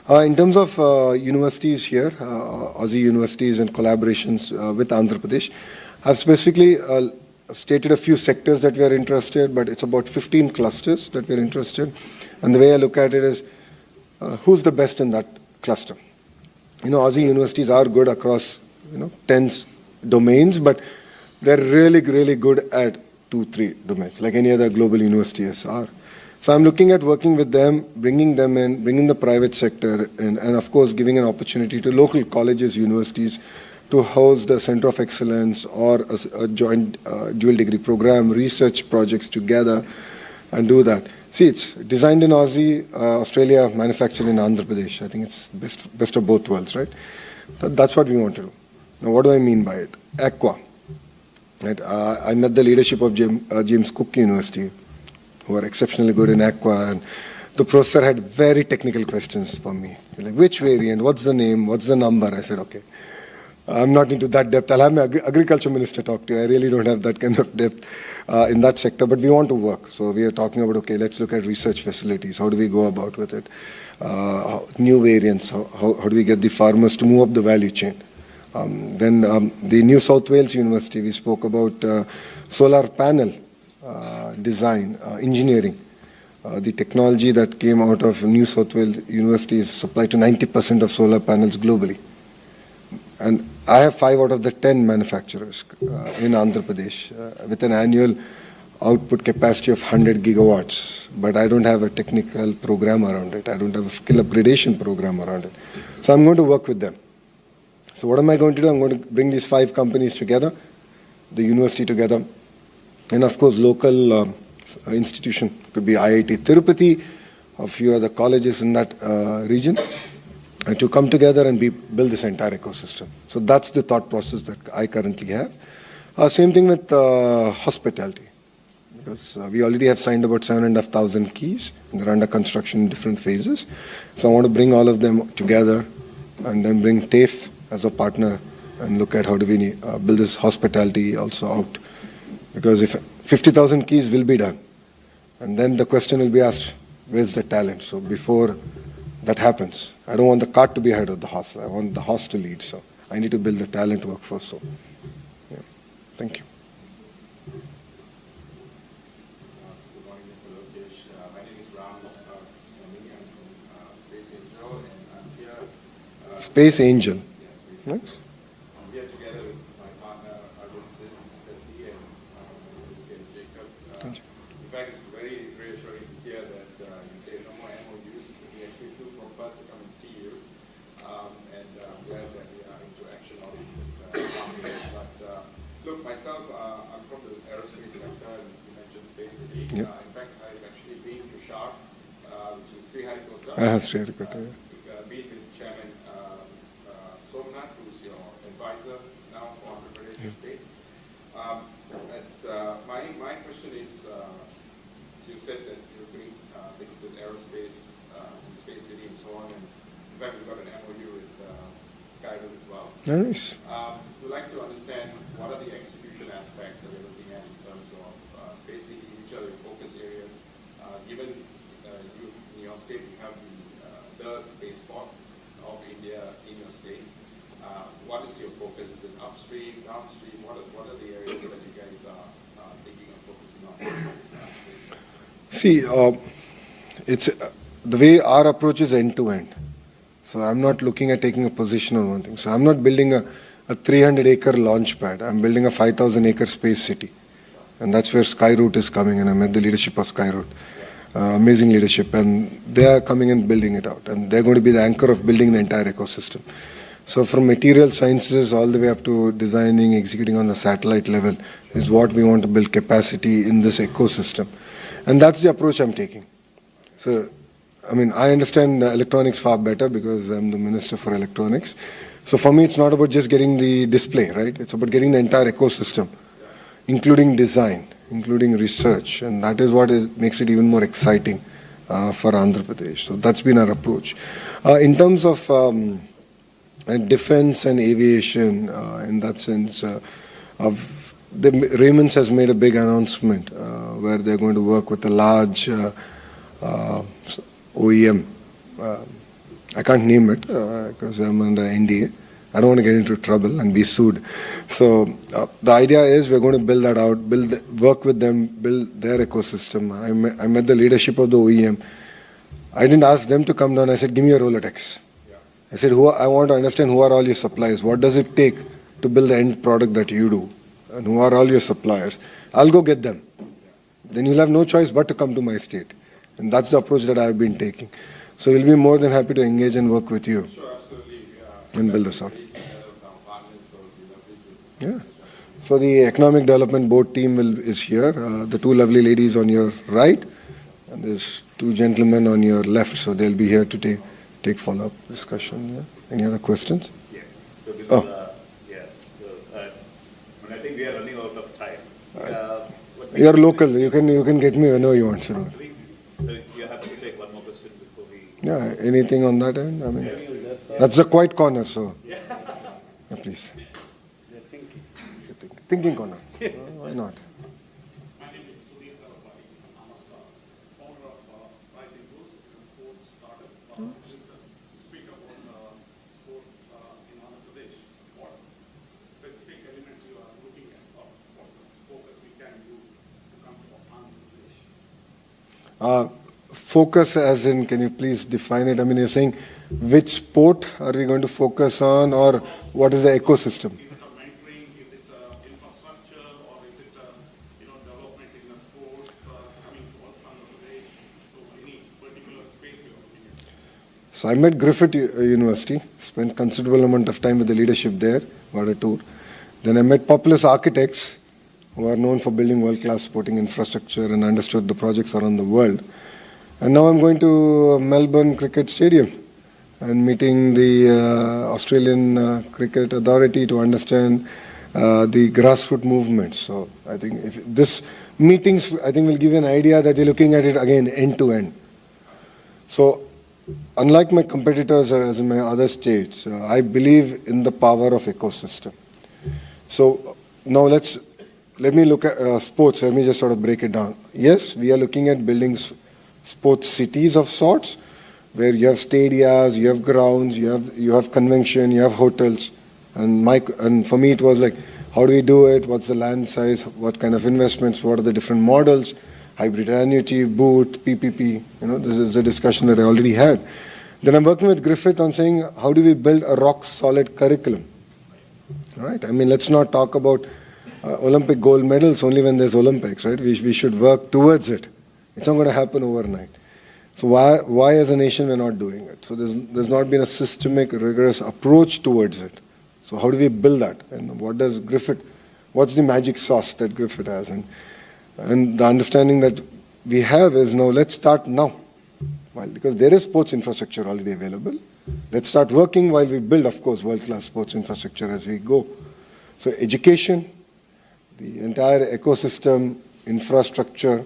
In terms of universities here, Aussie universities and collaborations with Andhra Pradesh, I've specifically stated a few sectors that we are interested, but it's about 15 clusters that we're interested. And the way I look at it is, who's the best in that cluster? Aussie universities are good across, 10 domains, but they're really, really good at 2-3 domains, like any other global universities are. So I'm looking at working with them, bringing them in, bringing the private sector in, and of course giving an opportunity to local colleges, universities to host the Center of Excellence or a joint dual degree program, research projects together, and do that. See, it's designed in Aussie, Australia, manufactured in Andhra Pradesh. I think it's best of both worlds, right? That's what we want to do. Now, what do I mean by it? Aqua. Right? I met the leadership of James Cook University, who are exceptionally good in aqua, and the professor had very technical questions for me. Like, which variant? What's the name? What's the number? I said, okay. I'm not into that depth. I'll have my agriculture minister talk to you. I really don't have that kind of depth in that sector, but we want to work. So we are talking about, okay, let's look at research facilities. How do we go about with it? New variants. How do we get the farmers to move up the value chain? Then the New South Wales University, we spoke about solar panel design, engineering. The technology that came out of New South Wales University is supplied to 90% of solar panels globally. And I have 5 out of the 10 manufacturers in Andhra Pradesh with an annual output capacity of 100 gigawatts. But I don't have a technical program around it. I don't have a skill upgradation program around it. So I'm going to work with them. So what am I going to do? I'm going to bring these 5 companies together, the university together, and of course local institution. Could be IIT Tirupati, a few other colleges in that region, to come together and build this entire ecosystem. So that's the thought process that I currently have. Same thing with hospitality, because we already have signed about 7,500 keys, and they're under construction in different phases. So I want to bring all of them together and then bring TAFE as a partner and look at how do we build this hospitality also out. Because if 50,000 keys will be done, and then the question will be asked, where's the talent? So before that happens, I don't want the cart to be ahead of the horse. I want the horse to lead. So I need to build the talent workforce. So, yeah. Thank you. Good morning, Mr. Lokesh. My name is Ram Sami. I'm from Space Angel, and I'm here. Space Angel. Yeah, Space Nice. Angel. I'm here together with my partner, Arjun Sessi, and Jacob. In fact, it's very reassuring to hear that you say no more MOUs. We actually feel compelled to come and see you, and I'm glad that we are into action-oriented companies. But look, myself, I'm from the aerospace sector, and you mentioned Space City. Yep. In fact, I've actually been to Sharp, which is Sriharikota. Sriharikota, yeah. Been with Chairman Somnath, who's your advisor now for Andhra Pradesh State. My question is, you said that you're doing things in aerospace, Space City, and so on. And in fact, we've got an MOU with Skyroot as well. Nice. We'd like to understand what are the execution aspects that you're looking at in terms of Space City, which are the focus areas. Given you in your state, you have the spaceport of India in your state. What is your focus? Is it upstream, downstream? What are the areas that you guys are thinking of focusing on? See, it's the way our approach is end-to-end. So I'm not looking at taking a position on one thing. So I'm not building a 300-acre launch pad. I'm building a 5,000-acre space city. And that's where Skyroot is coming, and I met the leadership of Skyroot. Amazing leadership, and they are coming and building it out. And they're going to be the anchor of building the entire ecosystem. So from material sciences all the way up to designing, executing on the satellite level is what we want to build capacity in this ecosystem. And that's the approach I'm taking. So, I mean, I understand electronics far better because I'm the Minister for Electronics. So for me, it's not about just getting the display, right? It's about getting the entire ecosystem, including design, including research. And that is what makes it even more exciting for Andhra Pradesh. So that's been our approach. In terms of defense and aviation, in that sense, Raymond's has made a big announcement where they're going to work with a large OEM. I can't name it because I'm under NDA. I don't want to get into trouble and be sued. So the idea is we're going to build that out, work with them, build their ecosystem. I met the leadership of the OEM. I didn't ask them to come down. I said, give me a Rolodex. I said, I want to understand who are all your suppliers. What does it take to build the end product that you do? And who are all your suppliers? I'll go get them. Then you'll have no choice but to come to my state. And that's the approach that I've been taking. So we'll be more than happy to engage and work with you. Sure, absolutely. And build this out. Yeah. So the Economic Development Board team is here. The two lovely ladies on your right, and there's two gentlemen on your left. So they'll be here to take follow-up discussion. Yeah. Any other questions? Yeah. So this I think we are running out of time. You're local. You can get me whenever you want. So You have to take one more question before we. yeah. Anything on that end? I mean, that's a quiet corner. So yeah, please. Thinking corner. Why not? My name is Amaravati Galam, founder of Rising Boost, a sports startup. Speak about sport in Andhra Pradesh. What specific elements you are looking at, or what focus we can do to come to Andhra Pradesh? Focus as in, can you please define it? I mean, you're saying which sport are we going to focus on, or what is the ecosystem? Is it a mentoring? Is it infrastructure, or is it development in the sports coming to Andhra Pradesh? So any particular space you're looking at? So I met Griffith University, spent considerable amount of time with the leadership there, got a tour. Then I met Populous Architects, who are known for building world-class sporting infrastructure and understood the projects around the world. And now I'm going to Melbourne Cricket Stadium and meeting the Australian Cricket Authority to understand the grassroots movement. So I think if this meetings, I think will give you an idea that we're looking at it again end to end. So unlike my competitors as in my other states, I believe in the power of ecosystem. So now let me look at sports. Let me just sort of break it down. Yes, we are looking at building sports cities of sorts, where you have stadiums, you have grounds, you have convention, you have hotels. And for me, it was like, how do we do it? What's the land size? What kind of investments? What are the different models? hybrid annuity, boot, PPP. This is a discussion that I already had. Then I'm working with Griffith on saying, how do we build a rock-solid curriculum? Right? I mean, let's not talk about Olympic gold medals only when there's Olympics, right? We should work towards it. It's not going to happen overnight. So why as a nation we're not doing it? So there's not been a systemic, rigorous approach towards it. So how do we build that? And what's the magic sauce that Griffith has? And the understanding that we have is, now let's start now. Because there is sports infrastructure already available. Let's start working while we build, of course, world-class sports infrastructure as we go. So education, the entire ecosystem, infrastructure,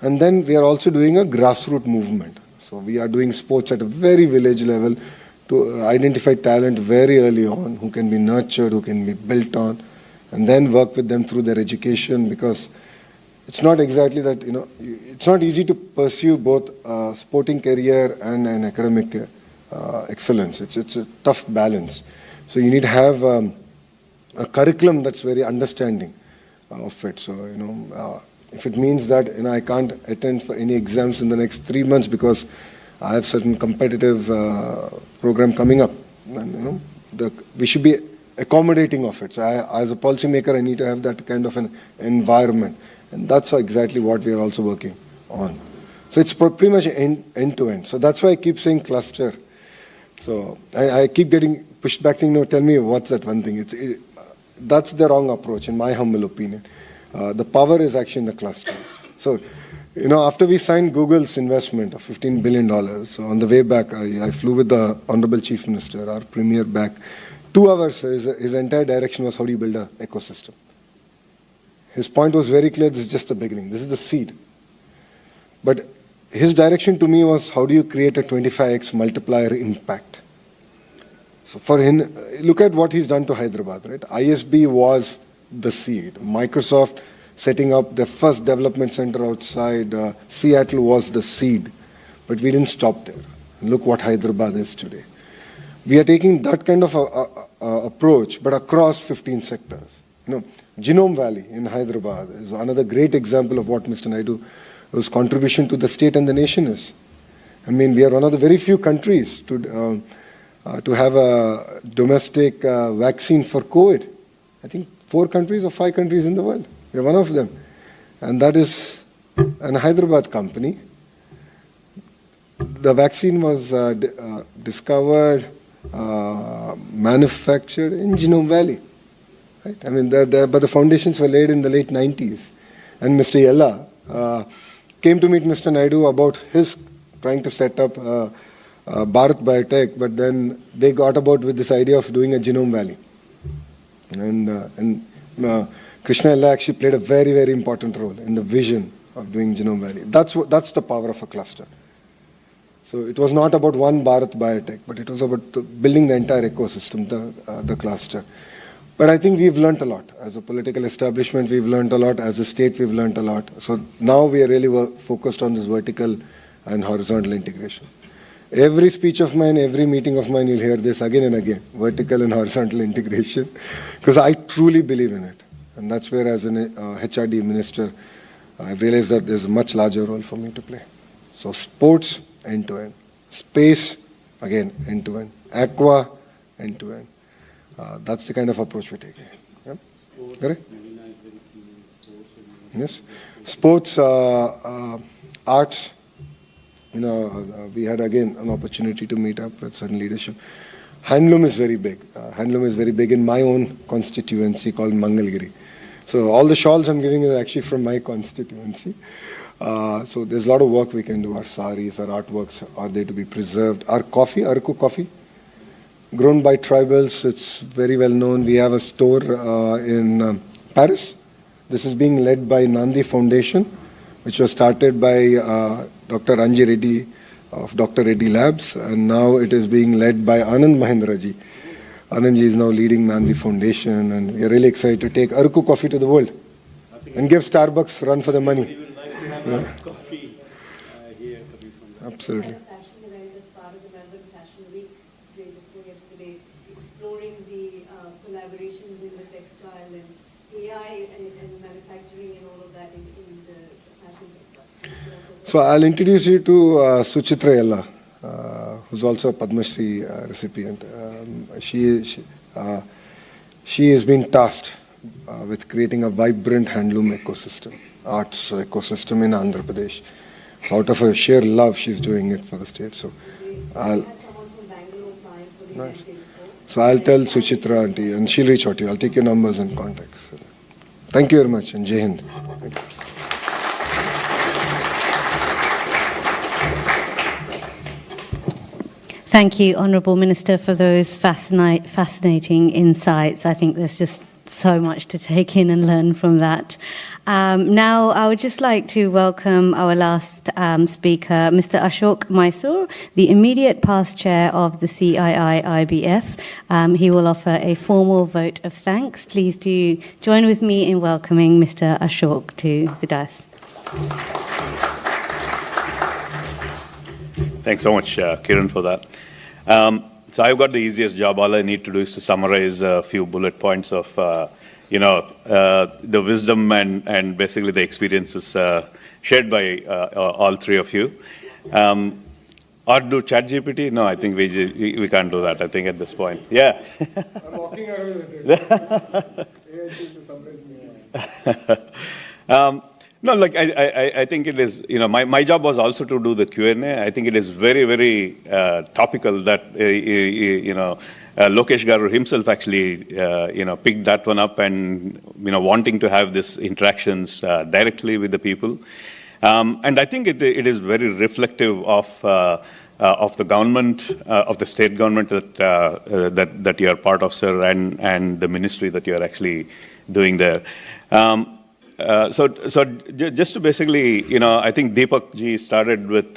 and then we are also doing a grassroots movement. So we are doing sports at a very village level to identify talent very early on, who can be nurtured, who can be built on, and then work with them through their education, because it's not exactly that, it's not easy to pursue both a sporting career and an academic excellence. It's a tough balance. So you need to have a curriculum that's very understanding of it. So, if it means that, I can't attend for any exams in the next 3 months because I have certain competitive program coming up, and, we should be accommodating of it. So as a policymaker, I need to have that kind of an environment. And that's exactly what we are also working on. So it's pretty much end-to-end. So that's why I keep saying cluster. So I keep getting pushed back saying, no, tell me what's that one thing. That's the wrong approach, in my humble opinion. The power is actually in the cluster. So, after we signed Google's investment of $15 billion, so on the way back, I flew with the Honorable Chief Minister, our Premier, back. 2 hours, his entire direction was, how do you build an ecosystem? His point was very clear, this is just the beginning. This is the seed. But his direction to me was, how do you create a 25x multiplier impact? So for him, look at what he's done to Hyderabad, right? ISB was the seed. Microsoft setting up their first development center outside Seattle was the seed. But we didn't stop there. Look what Hyderabad is today. We are taking that kind of approach, but across 15 sectors. Genome Valley in Hyderabad is another great example of what Mr. Naidu's contribution to the state and the nation is. I mean, we are one of the very few countries to have a domestic vaccine for COVID. I think 4 countries or 5 countries in the world. We are one of them. And that is an Hyderabad company. The vaccine was discovered, manufactured in Genome Valley. Right? I mean, but the foundations were laid in the late 90s. And Mr. Yella came to meet Mr. Naidu about his trying to set up Bharat Biotech, but then they got about with this idea of doing a Genome Valley. And Krishna Yella actually played a very, very important role in the vision of doing Genome Valley. That's the power of a cluster. So it was not about one Bharat Biotech, but it was about building the entire ecosystem, the cluster. But I think we've learned a lot. As a political establishment, we've learned a lot. As a state, we've learned a lot. So now we are really focused on this vertical and horizontal integration. Every speech of mine, every meeting of mine, you'll hear this again and again, vertical and horizontal integration, because I truly believe in it. And that's where, as an HRD minister, I've realized that there's a much larger role for me to play. So sports, end-to-end. Space, again, end-to-end. Aqua, end-to-end. That's the kind of approach we're taking. Yeah? Correct? Yes. Sports, arts. We had again an opportunity to meet up with certain leadership. Handloom is very big. Handloom is very big in my own constituency called Mangalgiri. So all the shawls I'm giving is actually from my constituency. So there's a lot of work we can do. Our saris, our artworks are there to be preserved. Our coffee, Araku coffee, grown by tribals. It's very well known. We have a store in Paris. This is being led by Nandi Foundation, which was started by Dr. Anji Reddy of Dr. Reddy Labs, and now it is being led by Anand Mahendraji. Anandji is now leading Nandi Foundation, and we are really excited to take Araku coffee to the world and give Starbucks run for the money. It would be nice to have coffee here coming from. Absolutely. Fashion event as part of the Melbourne Fashion Week, day before yesterday, exploring the collaborations in the textile and AI and manufacturing and all of that in the fashion sector. So I'll introduce you to Suchitra Yella, who's also a Padma Shri recipient. She has been tasked with creating a vibrant handloom ecosystem, arts ecosystem in Andhra Pradesh. So out of her sheer love, she's doing it for the state. So nice. So I'll tell Suchitra auntie, and she'll reach out to you. I'll take your numbers and contacts. Thank you very much, and Jai Hind. Thank you. Thank you, Honourable Minister, for those fascinating insights. I think there's just so much to take in and learn from that. Now, I would just like to welcome our last speaker, Mr. Ashok Mysore, the immediate past chair of the CII IBF. He will offer a formal vote of thanks. Please do join with me in welcoming Mr. Ashok to the dais. Thanks so much, Kiran, for that. So I've got the easiest job. All I need to do is to summarize a few bullet points of, the wisdom and basically the experiences shared by all three of you. Or do ChatGPT? No, I think we can't do that, I think, at this point. Yeah. I'm walking around with it. To summarize me. No, like I think it is, my job was also to do the Q&A. I think it is very, very topical that, Lokesh Garu himself actually, picked that one up and, wanting to have these interactions directly with the people. And I think it is very reflective of the government, of the state government that you are part of, sir, and the ministry that you are actually doing there. So just to basically, I think Deepak ji started with,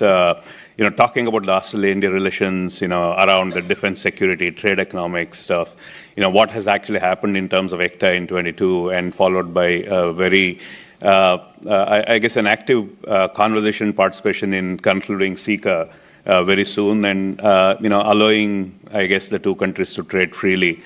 talking about the Australia-India relations, around the defense, security, trade, economic stuff, what has actually happened in terms of ECTA in 22, and followed by a very, I guess, an active conversation participation in concluding CICA very soon, and, allowing, I guess, the two countries to trade freely.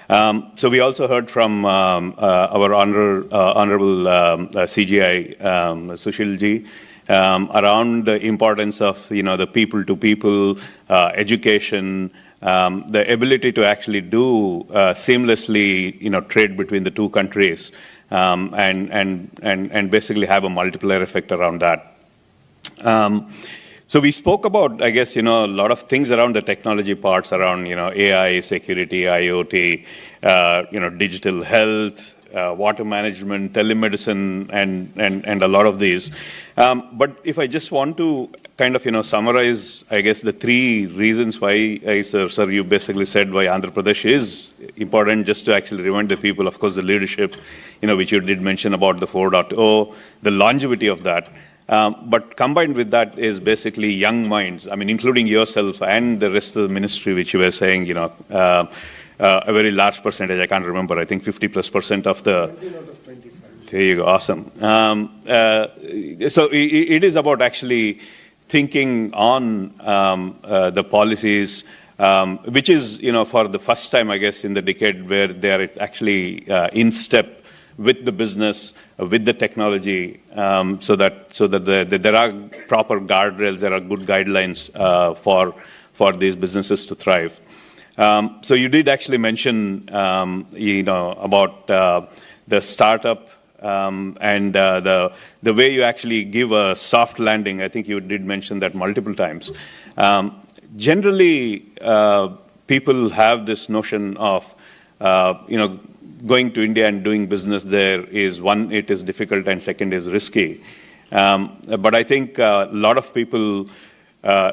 So we also heard from our honorable CGI, Sushil ji, around the importance of, the people-to-people education, the ability to actually do seamlessly, trade between the two countries, and basically have a multiplier effect around that. So we spoke about, I guess, a lot of things around the technology parts, around, AI, security, IoT, digital health, water management, telemedicine, and a lot of these. But if I just want to kind of, summarize, I guess, the three reasons why, sir, you basically said why Andhra Pradesh is important, just to actually remind the people, of course, the leadership, which you did mention about the 4.0, the longevity of that. But combined with that is basically young minds, I mean, including yourself and the rest of the ministry, which you were saying, a very large percentage, I can't remember, I think 50+% of the... 19 out of 25. There you go, awesome. So it is about actually thinking on the policies, which is, for the first time, I guess, in the decade where they are actually in step with the business, with the technology, so that there are proper guardrails, there are good guidelines for these businesses to thrive. So you did actually mention, about the startup and the way you actually give a soft landing. I think you did mention that multiple times. Generally, people have this notion of, going to India and doing business there is, one, it is difficult, and second is risky. But I think a lot of people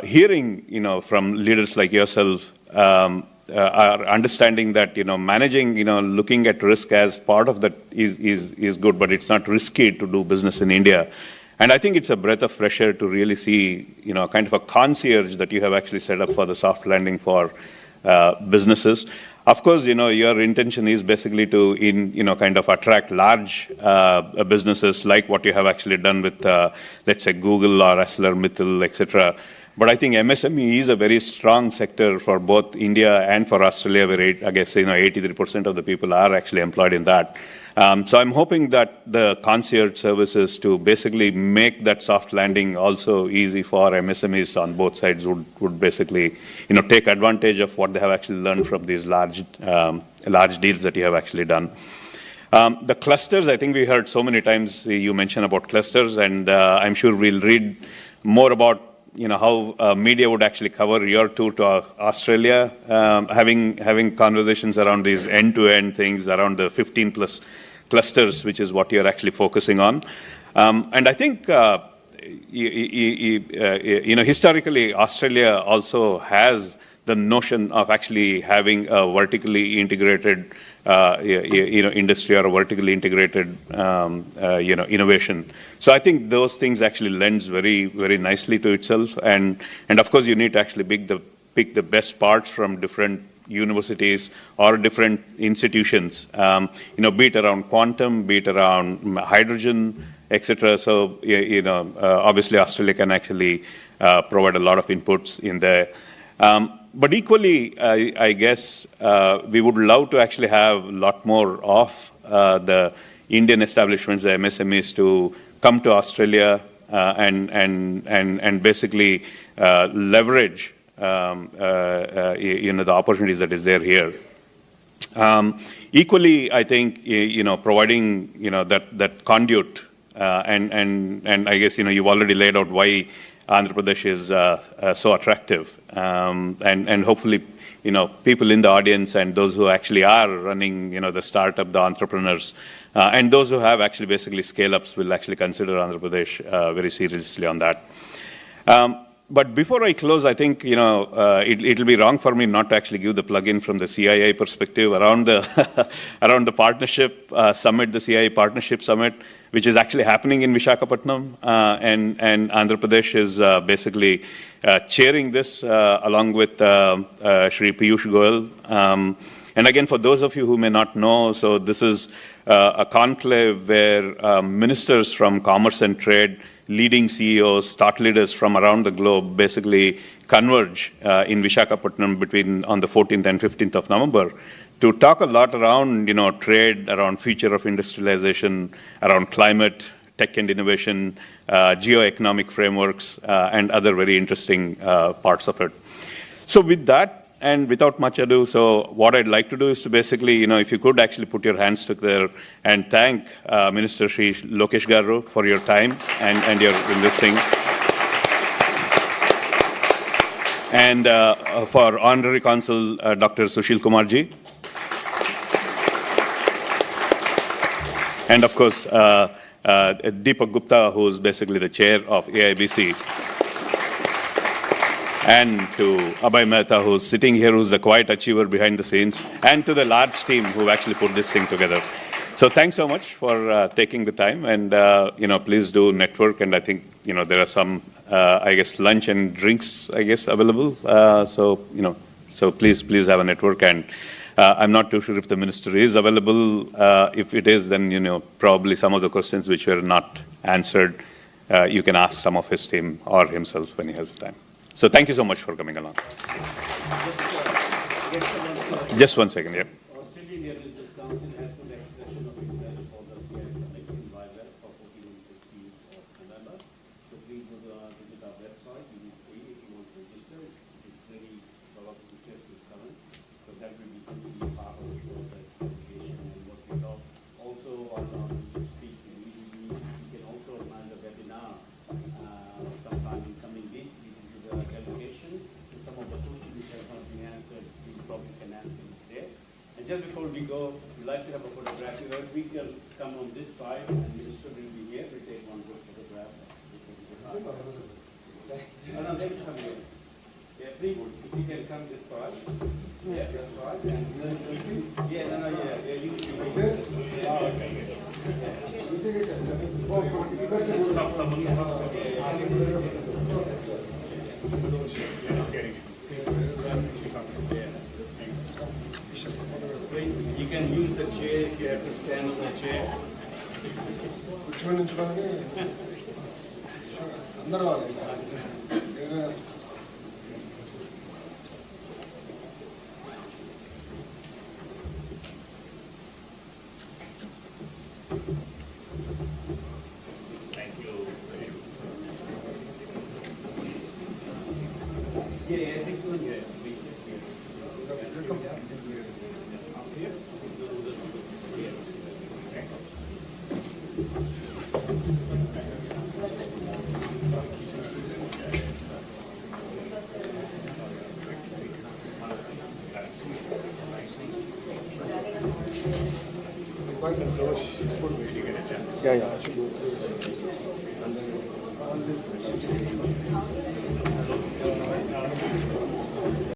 hearing, from leaders like yourself, are understanding that, managing, looking at risk as part of that is good, but it's not risky to do business in India. And I think it's a breath of fresh air to really see, kind of a concierge that you have actually set up for the soft landing for businesses. Of course, your intention is basically to, kind of attract large businesses like what you have actually done with, let's say, Google or ArcelorMittal, etc. But I think MSME is a very strong sector for both India and for Australia, where I guess 83% of the people are actually employed in that. So I'm hoping that the concierge services to basically make that soft landing also easy for MSMEs on both sides would basically, take advantage of what they have actually learned from these large deals that you have actually done. The clusters, I think we heard so many times you mention about clusters, and I'm sure we'll read more about how media would actually cover your tour to Australia, having conversations around these end-to-end things, around the 15 plus clusters, which is what you're actually focusing on. And I think, historically, Australia also has the notion of actually having a vertically integrated industry or a vertically integrated, innovation. So I think those things actually lends very, very nicely to itself. And of course, you need to actually pick the best parts from different universities or different institutions, be it around quantum, be it around hydrogen, etc. So, obviously Australia can actually provide a lot of inputs in there. But equally, I guess we would love to actually have a lot more of the Indian establishments, the MSMEs, to come to Australia and basically leverage the opportunities that is there here. Equally, I think providing that conduit and I guess you've already laid out why Andhra Pradesh is so attractive, and hopefully people in the audience and those who actually are running the startup, the entrepreneurs, and those who have actually basically scale-ups will actually consider Andhra Pradesh very seriously on that. But before I close, I think it'll be wrong for me not to actually give the plug-in from the CII perspective around the around the partnership summit, the CII Partnership Summit, which is actually happening in Visakhapatnam, and Andhra Pradesh is basically chairing this along with Shri Piyush Goyal. And again, for those of you who may not know, so this is a conclave where ministers from commerce and trade, leading CEOs, thought leaders from around the globe basically converge in Visakhapatnam on the 14th and 15th of November to talk a lot around, trade, around future of industrialization, around climate, tech and innovation, geoeconomic frameworks, and other very interesting parts of it. So with that, and without much ado, so what I'd like to do is to basically, if you could actually put your hands together and thank Minister Shri Lokesh Garu for your time and your listening. And for Honorary Consul Dr. Sushil Kumarji. And of course, Deepak Gupta, who is basically the chair of AIBC. And to Abhay Mehta, who's sitting here, who's the quiet achiever behind the scenes, and to the large team who actually put this thing together. So thanks so much for taking the time, and please do network. And I think there are some, I guess, lunch and drinks, I guess, available. So please have a network. And I'm not too sure if the minister is available. If it is, then probably some of the questions which were not answered, you can ask some of his team or himself when he has the time. So thank you so much for coming along. Just 1 second, yeah. Australian Airlines Council has put expression of interest for the CII Summit in Visakhapatnam for 14 and 15 of November. So please visit our website. You will see if you want to register. It's very, a lot of interest is coming. So that will be completely part of the process, education and what we talk. Also on speak in EDB, you can also organize a webinar sometime in coming week. Education. Some of the questions which have not been answered, we probably can answer there. And just before we go, we'd like to have a photograph. We can come on this side, and the minister will be here. We'll take one good photograph. No, they will come here. Yeah, please, if you can come this side. Yeah, this side. And you need to be here. Oh, okay. You can use the chair if you have to stand on the chair. Which one is Yeah, yeah.